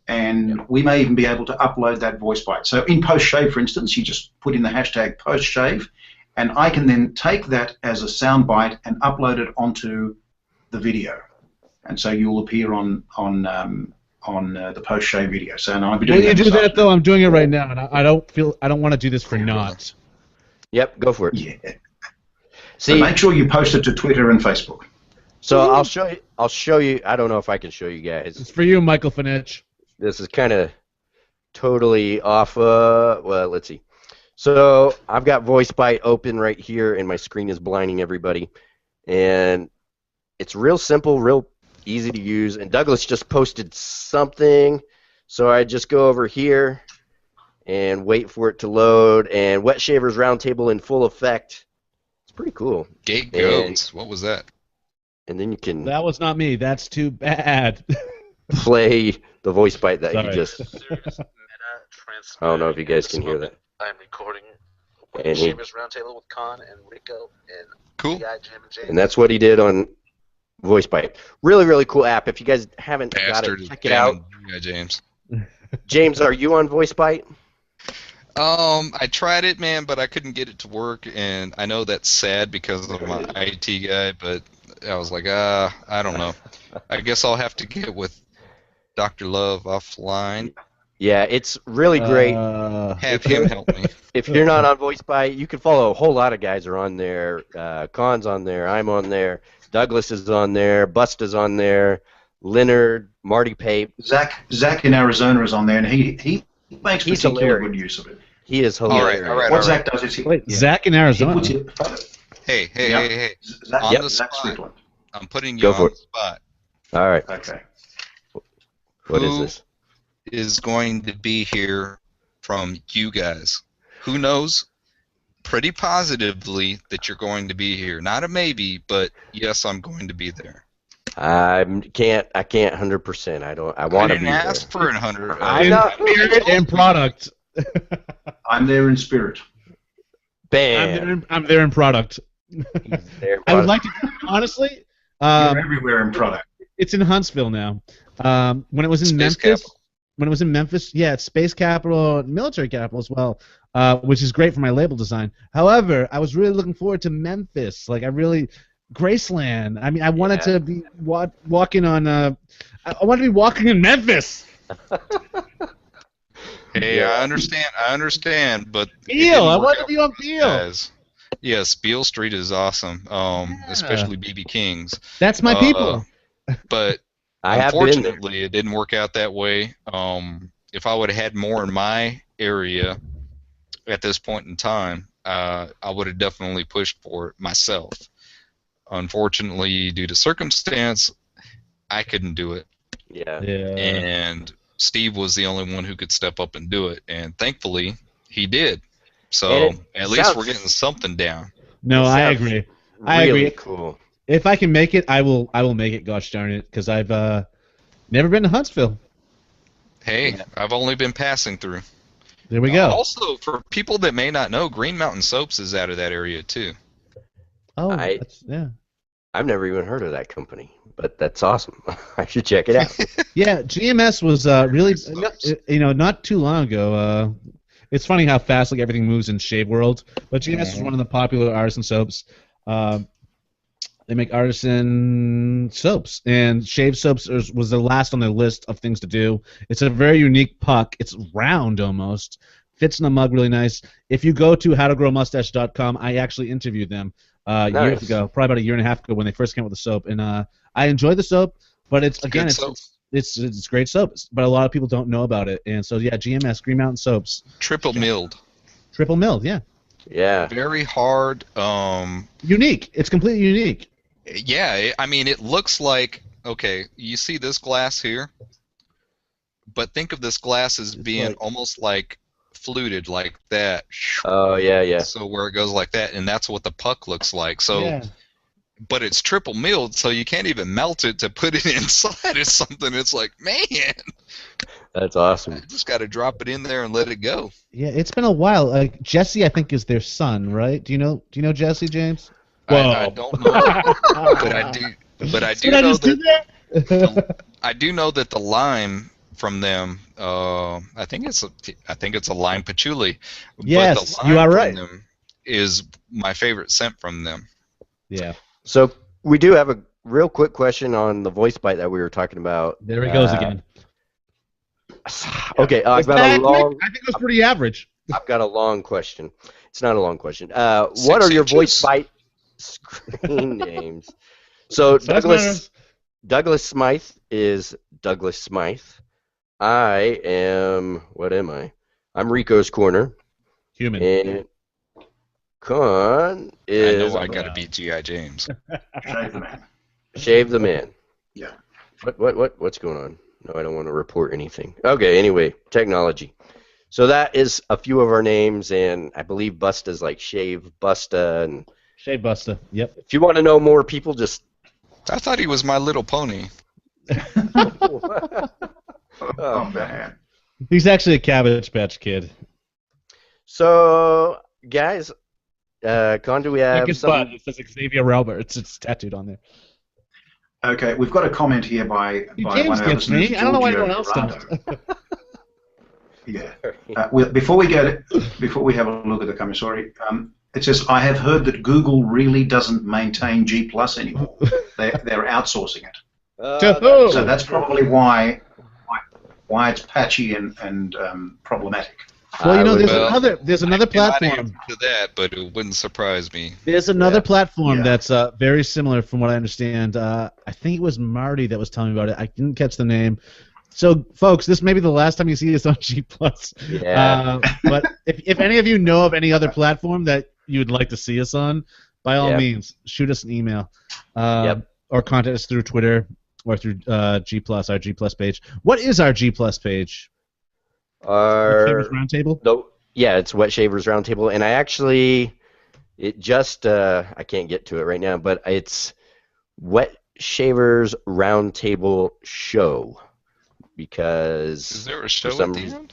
and we may even be able to upload that voice bite. So in post-shave, for instance, you just put in the hashtag post-shave, and I can then take that as a sound bite and upload it onto the video, and so you'll appear on the post-shave video. So now I'll be doing that. When you do that, though, I'm doing it right now, and I don't want to do this for naught. Yep, go for it. Yeah. So make sure you post it to Twitter and Facebook. So I'll show you. I don't know if I can show you guys. It's for you, Michael Finich. This is kind of totally off. Well, let's see. So I've got VoiceBite open right here, and my screen is blinding everybody. And it's real simple, real easy to use. And Douglas just posted something, so I just go over here and wait for it to load. And Wet Shavers Roundtable in full effect. It's pretty cool. Gate goes. What was that? And then you can That was not me. That's too bad. play the VoiceBite that Sorry. you just. I don't know if you guys can hear that. I'm recording And he- Shavers Roundtable with Khan and Rico and Cool. GI Jammin James. And that's what he did on VoiceBite. Really, really cool app. If you guys haven't Bastard got is it, check it out. GI James. James, are you on VoiceBite? I tried it, man, but I couldn't get it to work, and I know that's sad because of my IT guy, but I was like, I don't know. I guess I'll have to get with Dr. Love offline. Yeah, it's really great. Have him help me. If you're not on VoiceBite, you can follow a whole lot of guys are on there. Khan's on there. I'm on there. Douglas is on there. Busta's on there. Leonard, Marty Pape. Zach in Arizona is on there, and he makes He's particular hilarious. good use of it. He is All hilarious. right, all right. What Zach does is he. Wait, yeah, Zach in he Arizona. puts it, Hey, Yeah. Zach, On yep, the Zach spot. Strickland. I'm putting you Go on for the it. spot. All right. Okay. What is Who this? is going to be here from you guys? Who knows? Pretty positively that you're going to be here. Not a maybe, but yes, I'm going to be there. I can't 100%. I want to be didn't there. ask for 100. I'm not. Spirit and product. I'm there in spirit. Bam. I'm there in product. There, I would like to, honestly. You're everywhere in product. It's in Huntsville now. When it was in Space Memphis, capital. when it was in Memphis, yeah, it's space capital, military capital as well, which is great for my label design. However, I was really looking forward to Memphis. Like, Graceland. I mean, I wanted to be walking on. I wanted to be walking in Memphis. Hey, Yeah. I understand, but it Beale. didn't I work wanted to out be on for you Beale. guys. Yes, Beale Street is awesome, especially BB King's. That's my people. But I have been there. unfortunately, it didn't work out that way. If I would have had more in my area at this point in time, I would have definitely pushed for it myself. Unfortunately, due to circumstance, I couldn't do it. Yeah. And Steve was the only one who could step up and do it, and thankfully he did. So And it at least sounds- we're getting something down. No, It I sounds agree. I Really agree. cool. If I can make it, I will make it. Gosh darn it, because I've never been to Huntsville. Hey, I've only been passing through. There we go. Also, for people that may not know, Green Mountain Soaps is out of that area too. Oh, I- yeah. I've never even heard of that company, but that's awesome. I should check it out. Yeah, GMS was really, not too long ago. It's funny how fast like everything moves in shave world, but GMS was one of the popular artisan soaps. They make artisan soaps, and shave soaps was the last on their list of things to do. It's a very unique puck. It's round almost, fits in a mug really nice. If you go to howtogrowmustache.com, I actually interviewed them years ago, probably about a year and a half ago when they first came out with the soap, and I enjoyed the soap, but it's Good soap. it's great soap, but a lot of people don't know about it, and so yeah, GMS, Green Mountain Soaps, Triple milled. triple milled, yeah, Yeah. Very hard. unique. It's completely unique. Yeah, I mean, it looks like, okay, you see this glass here, but think of this glass as being like- almost like fluted like that. Oh, yeah. So where it goes like that, and that's what the puck looks like. So, Yeah. but it's triple milled, so you can't even melt it to put it inside of something. It's like, man, That's awesome. just got to drop it in there and let it go. Yeah, it's been a while. Like Jesse, I think is their son, right? Do you know Jesse James? I don't know, but I do. But I do Did I know just do that. I do know that the lime from them, I think it's a lime patchouli. Yes, but the lime you are from right. them is my favorite scent from them. Yeah. So we do have a real quick question on the voice bite that we were talking about. There he goes again. Okay, I've Was got that a long. quick? I think it was pretty average. I've got a long question. It's not a long question. What are your voice bite screen names? So Size matters. Douglas Smythe is Douglas Smythe. I am. What am I? I'm Rico's Corner. Human. And Khan is. I know I gotta beat GI James. Shave the man. Shave the man. Yeah. What's going on? No, I don't want to report anything. Okay, anyway, technology. So that is a few of our names, and I believe Busta's like Shave Busta. And Shave Busta, yep. if you want to know more people, just... I thought he was My Little Pony. Oh, man. He's actually a Cabbage Patch Kid. So, guys, Con, do we have His something? butt. It says Xavier Relber. It's tattooed on there. Okay, we've got a comment here by James one of our gets listeners, me. I don't know why Giorgio anyone else Dorado. does. Yeah. Before we have a look at the kamisori, it says, I have heard that Google really doesn't maintain G Plus anymore. They're outsourcing it. So that's probably why it's patchy and problematic. Well, you know, there's another Cannot platform. answer to that, but it wouldn't surprise me. There's another platform Yeah. that's very similar, from what I understand. I think it was Marty that was telling me about it. I didn't catch the name. So, folks, this may be the last time you see us on G+. Yeah. But if any of you know of any other platform that you would like to see us on, by all means, shoot us an email. Or contact us through Twitter or through G+, our G+ page. What is our G+ page? Our Shavers Roundtable? No, yeah, it's Wet Shavers Roundtable, and I can't get to it right now, but it's Wet Shavers Roundtable Show, because Is there a show some at the reason- end?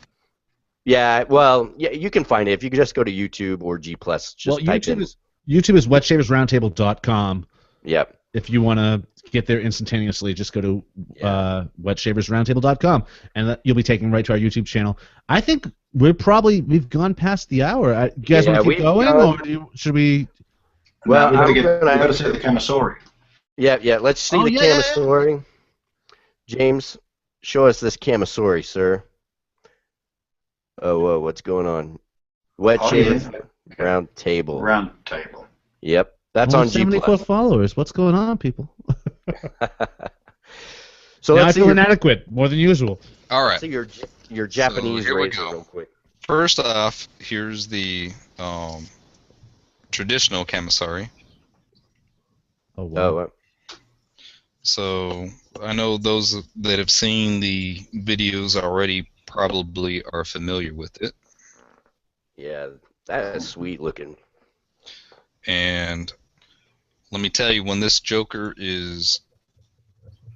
Yeah, well, yeah, you can find it if you could just go to YouTube or G+. Just type in. YouTube is wetshaversroundtable.com. Yep. If you want to get there instantaneously, just go to wetshaversroundtable.com, and you'll be taken right to our YouTube channel. I think we've gone past the hour. You guys want to keep going, or should we? Well, we've got to say the kamisori. Yeah. Let's see the kamisori. James, show us this kamisori, sir. Oh, whoa, what's going on? Wet Shavers Roundtable. Roundtable. Yep, that's on G+. 74 followers. What's going on, people? So now let's I feel inadequate, more than usual. All right. see your Japanese here we razor go. real quick. First off, here's the traditional kamisori. Oh, wow. Oh, So I know those that have seen the videos already probably are familiar with it. yeah, that is sweet looking. And let me tell you, when this Joker is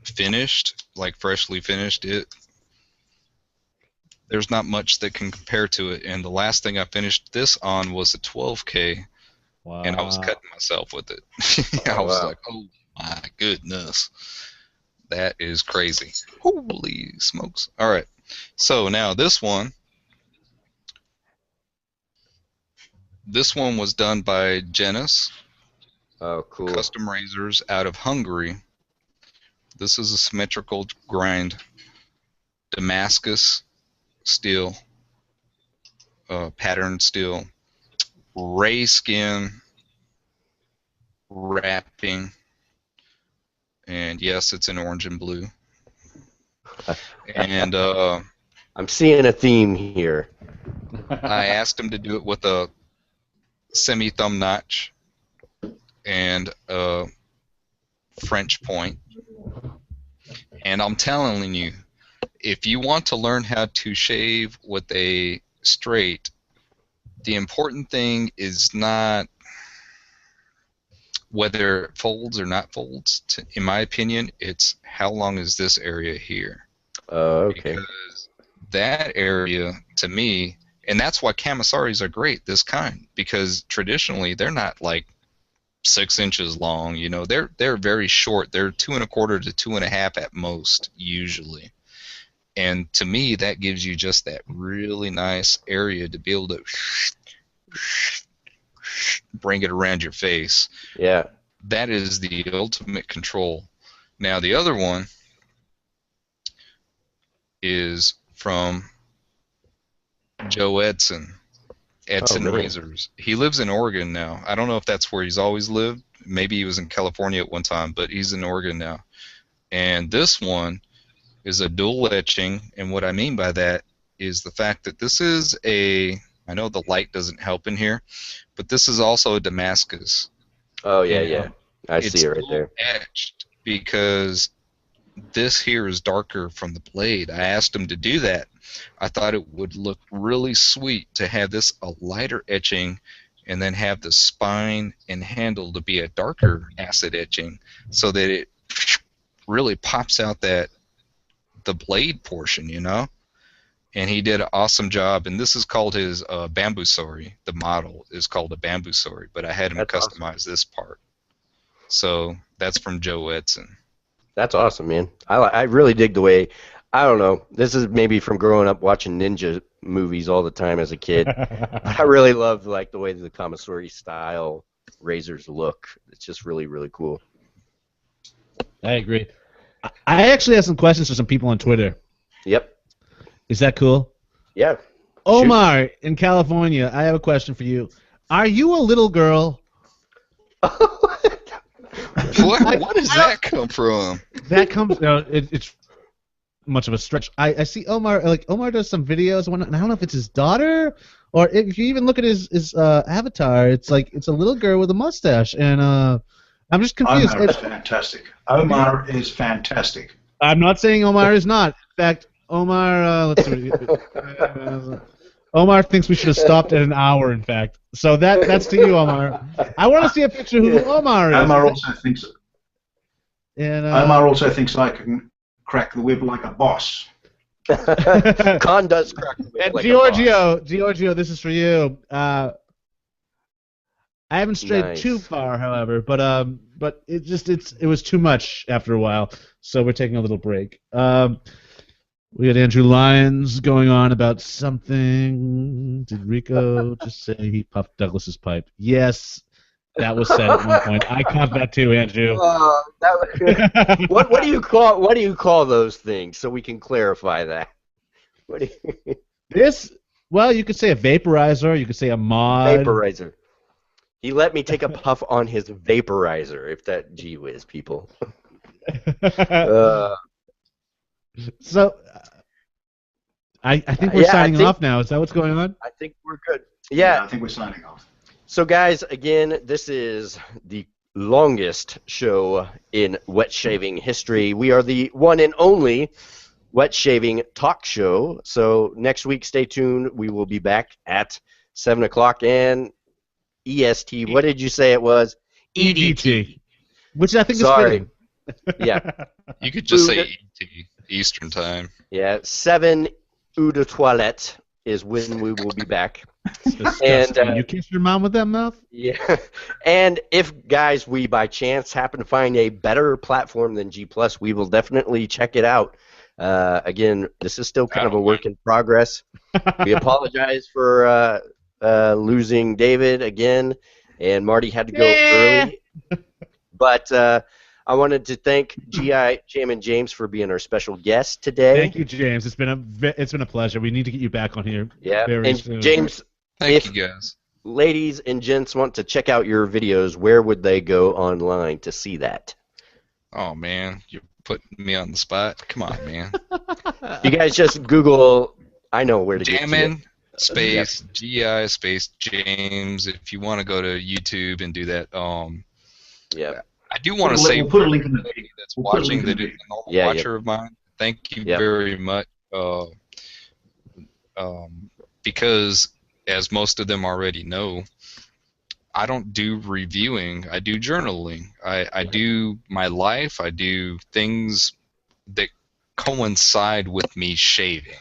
finished, like freshly finished, there's not much that can compare to it. And the last thing I finished this on was a 12K, Wow. and I was cutting myself with it. I was like, oh my goodness, that is crazy. Holy smokes. All right, so now this one was done by Genis. Oh, cool. Custom razors out of Hungary. This is a symmetrical grind Damascus steel, patterned steel, ray skin wrapping, and yes, it's in orange and blue. And I'm seeing a theme here. I asked him to do it with a semi-thumb notch and a French point. And I'm telling you, if you want to learn how to shave with a straight, the important thing is not whether it folds or not folds. In my opinion, it's how long is this area here. Oh, okay. Because that area, to me, and that's why kamisaris are great, this kind, because traditionally they're not like 6 inches long. You know, they're very short. They're 2 1/4 to 2 1/2 at most, usually. And to me, that gives you just that really nice area to be able to bring it around your face. Yeah. That is the ultimate control. Now, the other one is from Joe Edson. Edson really? Razors. He lives in Oregon now. I don't know if that's where he's always lived. Maybe he was in California at one time, but he's in Oregon now. And this one is a dual etching, and what I mean by that is the fact that this is a I know the light doesn't help in here, but this is also a Damascus. Oh yeah, And yeah. I see it right there. Etched because this here is darker from the blade. I asked him to do that. I thought it would look really sweet to have this a lighter etching and then have the spine and handle to be a darker acid etching so that it really pops out that the blade portion, you know? And he did an awesome job. And this is called his bambusori. The model is called a bambusori, but I had him customize this part. So that's from Joe Edson. That's awesome, man. I really dig the way, I don't know, this is maybe from growing up watching ninja movies all the time as a kid. I really love like the way the kamisori style razors look. It's just really, really cool. I agree. I actually have some questions for some people on Twitter. Yep. Is that cool? Yeah. Omar in California, I have a question for you. Are you a little girl? What does that come from? That comes. It's much of a stretch. I see Omar. Like Omar does some videos, and I don't know if it's his daughter or if you even look at his avatar. It's like it's a little girl with a mustache, and I'm just confused. Omar is fantastic. Omar is fantastic. I'm not saying Omar is not. In fact, Omar. Let's see. Omar thinks we should have stopped at an hour. In fact, so that's to you, Omar. I want to see a picture of who Omar is. Omar also thinks. And, Omar also thinks I can crack the whip like a boss. Khan does crack the whip and like Giorgio, this is for you. I haven't strayed Nice. too far, however, but it was too much after a while, so we're taking a little break. We had Andrew Lyons going on about something. Did Rico just say he puffed Douglas's pipe? Yes, that was said at one point. I caught that too, Andrew. What do you call those things so we can clarify that? What do you, Well, you could say a vaporizer. You could say a mod. vaporizer. He let me take a puff on his vaporizer. If that gee whiz, people. So, I think we're signing off now. Is that what's going on? I think we're good. Yeah. I think we're signing off. So, guys, again, this is the longest show in wet shaving history. We are the one and only wet shaving talk show. So, next week, stay tuned. We will be back at 7 o'clock and EST. What did you say it was? EDT. Which I think is Sorry. fitting. Yeah. You could just say ET, Eastern Time. Yeah, 7 eau de toilette is when we will be back. And you kiss your mom with that mouth? Yeah. And if, guys, we by chance happen to find a better platform than G+, we will definitely check it out. Again, this is still kind of a work in progress. We apologize for losing David again, and Marty had to go early. But I wanted to thank Jammin James for being our special guest today. Thank you, James. It's been a pleasure. We need to get you back on here. Yeah, very and soon. James, Thank you, guys. Ladies and gents want to check out your videos, where would they go online to see that? Oh man, you're putting me on the spot. Come on, man. You guys just Google. I know where to Jammin get to space GI space James. If you want to go to YouTube and do that, Yeah. I do want to We'll say put a link in the anybody that's we'll put a watching link in that the is a normal Yeah, watcher of mine. Thank you very much. Because as most of them already know, I don't do reviewing. I do journaling. I do my life. I do things that coincide with me shaving.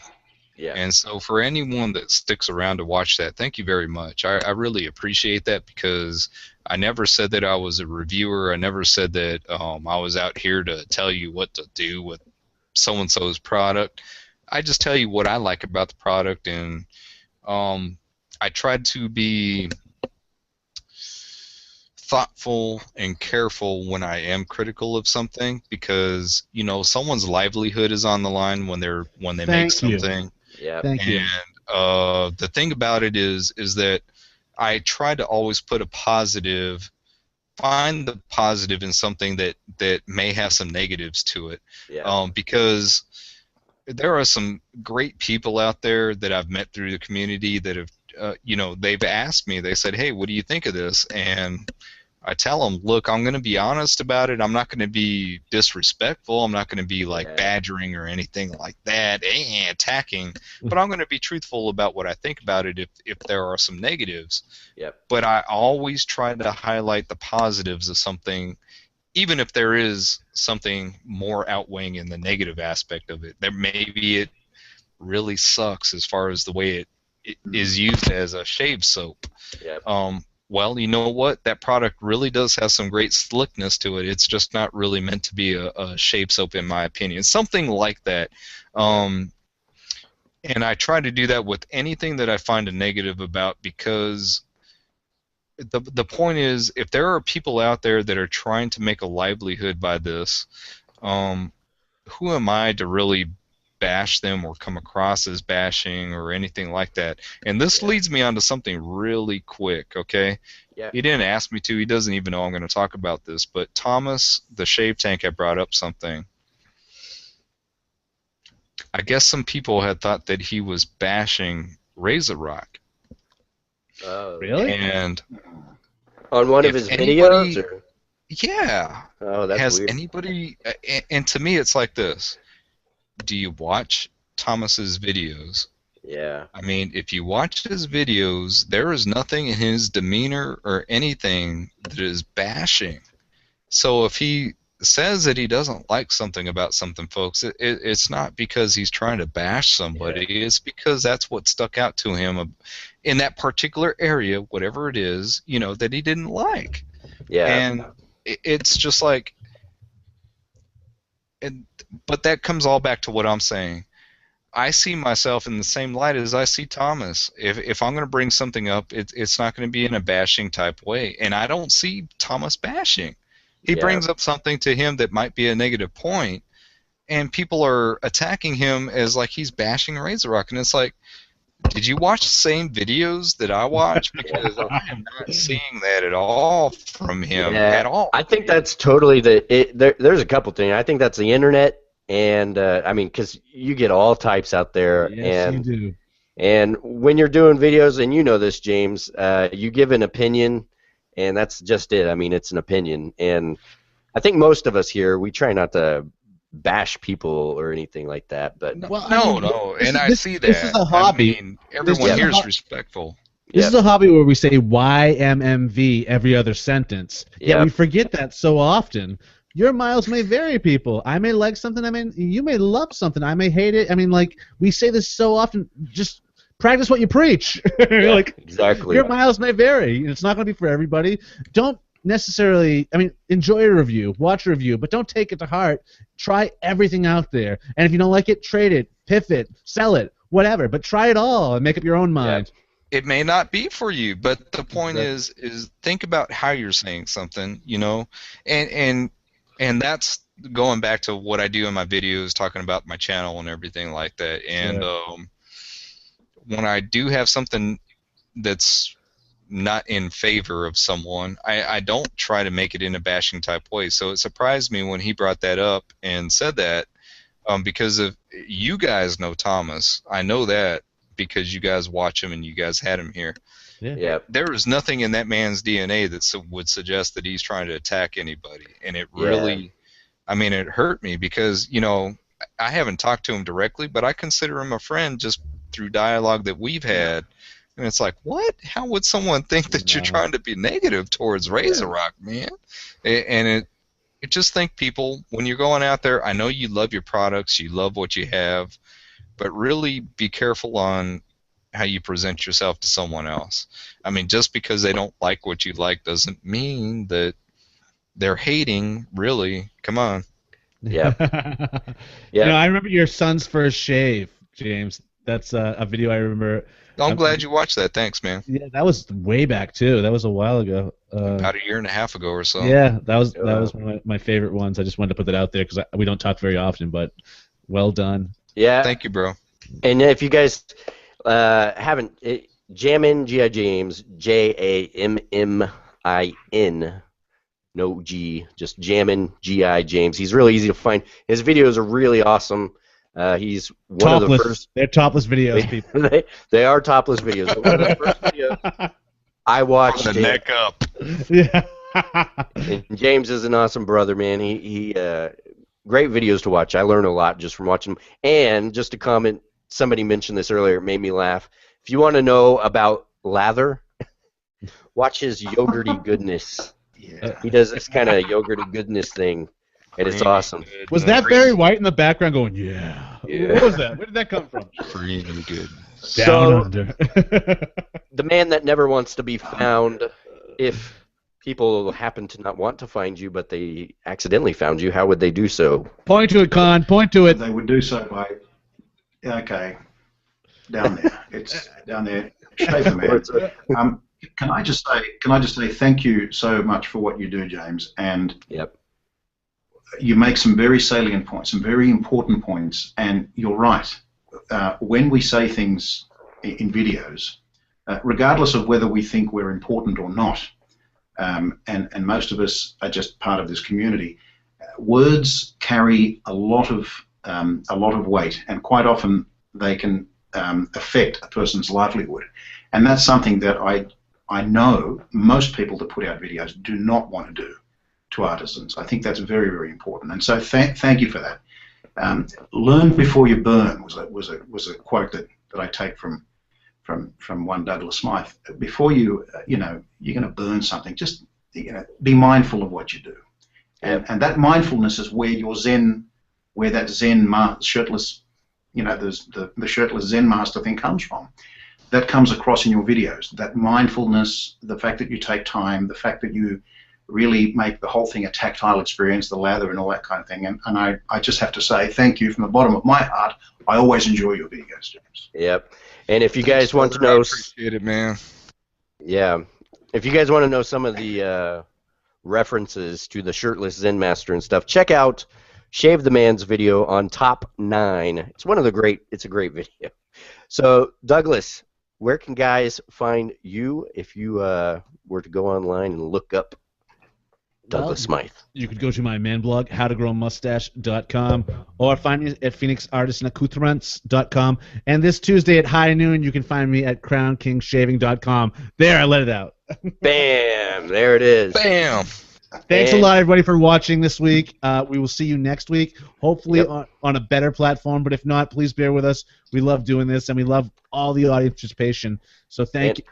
Yeah. And so for anyone that sticks around to watch that, thank you very much. I really appreciate that because I never said that I was a reviewer. I never said that I was out here to tell you what to do with so-and-so's product. I just tell you what I like about the product, and I tried to be thoughtful and careful when I am critical of something because, you know, someone's livelihood is on the line when they make something. Yeah. Thank you. And the thing about it is that I try to always put a positive, find the positive in something that may have some negatives to it. Yeah. Because there are some great people out there that I've met through the community that have they've asked me. They said, "Hey, what do you think of this?" And I tell them, "Look, I'm going to be honest about it. I'm not going to be disrespectful. I'm not going to be like badgering or anything like that, attacking. But I'm going to be truthful about what I think about it if there are some negatives. Yep. But I always try to highlight the positives of something, even if there is something more outweighing in the negative aspect of it. There maybe it really sucks as far as the way it is used as a shave soap. Yep. Well, you know what? That product really does have some great slickness to it. It's just not really meant to be a shave soap, in my opinion. Something like that. And I try to do that with anything that I find a negative about, because the point is, if there are people out there that are trying to make a livelihood by this, who am I to really bash them or come across as bashing or anything like that? And this leads me on to something really quick, okay? Yeah. He didn't ask me to. He doesn't even know I'm going to talk about this. But Thomas, the shave tank, had brought up something. I guess some people had thought that he was bashing Razor Rock. Oh. Really? And on one of his videos? Or? Yeah. Oh, that's Has weird. anybody... And to me, it's like this. Do you watch Thomas's videos? Yeah. I mean, if you watch his videos, there is nothing in his demeanor or anything that is bashing. So if he says that he doesn't like something about something, folks, it's not because he's trying to bash somebody. Yeah. It's because that's what stuck out to him in that particular area, whatever it is, that he didn't like. Yeah. And it's just like... But that comes all back to what I'm saying. I see myself in the same light as I see Thomas. If I'm going to bring something up, it's not going to be in a bashing type way. And I don't see Thomas bashing. He brings up something to him that might be a negative point, and people are attacking him as like he's bashing Razor Rock. And it's like, did you watch the same videos that I watch? Because I am not seeing that at all from him at all. I think that's totally there's a couple things. I think that's the internet, and I mean, because you get all types out there. Yes, and, you do. And when you're doing videos, and you know this, James, you give an opinion, and that's just it. I mean, it's an opinion. And I think most of us here, we try not to bash people or anything like that, but no, and I see that. This is a hobby. I mean, everyone here is respectful. This is a hobby where we say YMMV every other sentence. Yet we forget that so often. Your miles may vary, people. I may like something. I mean, you may love something. I may hate it. I mean, like, we say this so often. Just practice what you preach. Like, exactly. Your miles may vary. It's not going to be for everybody. Don't necessarily, I mean, enjoy a review, watch a review, but don't take it to heart. Try everything out there, and if you don't like it, trade it, piff it, sell it, whatever. But try it all and make up your own mind. It may not be for you, but the point is think about how you're saying something, and that's going back to what I do in my videos, talking about my channel and everything like that. And when I do have something that's not in favor of someone, I don't try to make it in a bashing type way. So it surprised me when he brought that up and said that, because of you guys know Thomas. I know that because you guys watch him and you guys had him here. Yeah. There is nothing in that man's DNA that would suggest that he's trying to attack anybody. And it really, I mean, it hurt me because, I haven't talked to him directly, but I consider him a friend just through dialogue that we've had. And it's like, what? How would someone think that you're trying to be negative towards Razor Rock, man? And it just think, people, when you're going out there, I know you love your products, you love what you have, but really be careful on how you present yourself to someone else. I mean, just because they don't like what you like doesn't mean that they're hating, really. Come on. Yeah. I remember your son's first shave, James. That's a video I remember. I'm glad you watched that. Thanks, man. Yeah, that was way back too. That was a while ago. About a year and a half ago or so. Yeah, that was one of my favorite ones. I just wanted to put that out there because we don't talk very often, but well done. Yeah. Thank you, bro. And if you guys haven't, Jammin GI James, JAMMIN, no G, just Jammin GI James. He's really easy to find. His videos are really awesome. He's one of the Topless. first. They're topless videos, people. They are topless videos. One of the first videos I watched. The neck up. Yeah. And James is an awesome brother, man. He great videos to watch. I learn a lot just from watching them. And just to comment, somebody mentioned this earlier. It made me laugh. If you want to know about lather, watch his yogurty goodness. Yeah. He does this kind of yogurty goodness thing, and it's awesome. Was that Barry White in the background going, yeah? What was that? Where did that come from? Freaking good. Down under. The man that never wants to be found, if people happen to not want to find you, but they accidentally found you, how would they do so? Point to it, Con. Point to it. They would do so by, okay, down there. It's down there. Schaefer, man. Can I just say thank you so much for what you do, James, and you make some very salient points, some very important points, and you're right. When we say things in videos, regardless of whether we think we're important or not, and most of us are just part of this community, words carry a lot of weight, and quite often they can affect a person's livelihood, and that's something that I know most people that put out videos do not want to do to artisans. I think that's very, very important, and so thank you for that. Learn before you burn was a quote that I take from one Douglas Smythe. Before you're going to burn something, just be mindful of what you do, and that mindfulness is where your Zen, where that Zen shirtless, the shirtless Zen master thing comes from. That comes across in your videos. That mindfulness, the fact that you take time, the fact that you really make the whole thing a tactile experience, the lather and all that kind of thing. And I just have to say thank you from the bottom of my heart. I always enjoy your videos, James. Yep. And if you guys want to know, I appreciate it, man. Yeah, if you guys want to know some of the references to the shirtless Zen master and stuff, check out Shave the Man's video on Top 9. It's a great video. So Douglas, where can guys find you if you were to go online and look up Douglas Smythe? You could go to my man blog, howtogrowmustache.com, or find me at phoenixartisanaccoutrements.com. And this Tuesday at high noon, you can find me at crownkingshaving.com. There, I let it out. Bam! There it is. Bam! Thanks a lot, everybody, for watching this week. We will see you next week, hopefully on a better platform. But if not, please bear with us. We love doing this, and we love all the audience participation. So thank you,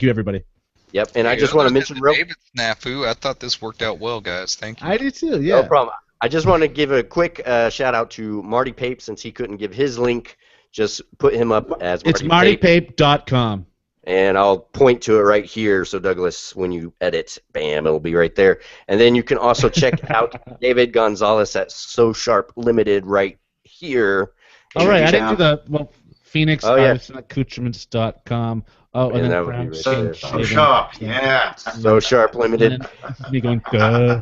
everybody. Yep, and I just want to mention real. David snafu. I thought this worked out well, guys. Thank you. I do too. Yeah. No problem. I just want to give a quick shout out to Marty Pape since he couldn't give his link. Just put him up as It's Marty Pape. martypape.com. And I'll point to it right here. So Douglas, when you edit, bam, it'll be right there. And then you can also check out David Gonzalez at So Sharp Limited right here. All right, I didn't do the phoenixartisanaccoutrements.com. Oh, and that then would be right So there. sharp, yeah. So Sharp Limited. And then me going, duh.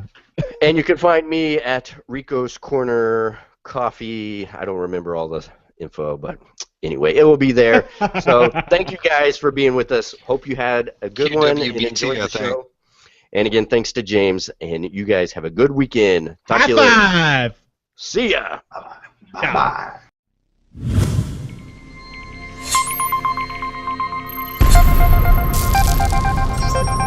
And you can find me at Rico's Corner Coffee. I don't remember all the info, but anyway, it will be there. So thank you guys for being with us. Hope you had a good one and enjoyed the show. And again, thanks to James. And you guys have a good weekend. Talk to you later. High five! See ya. Bye-bye. Bye.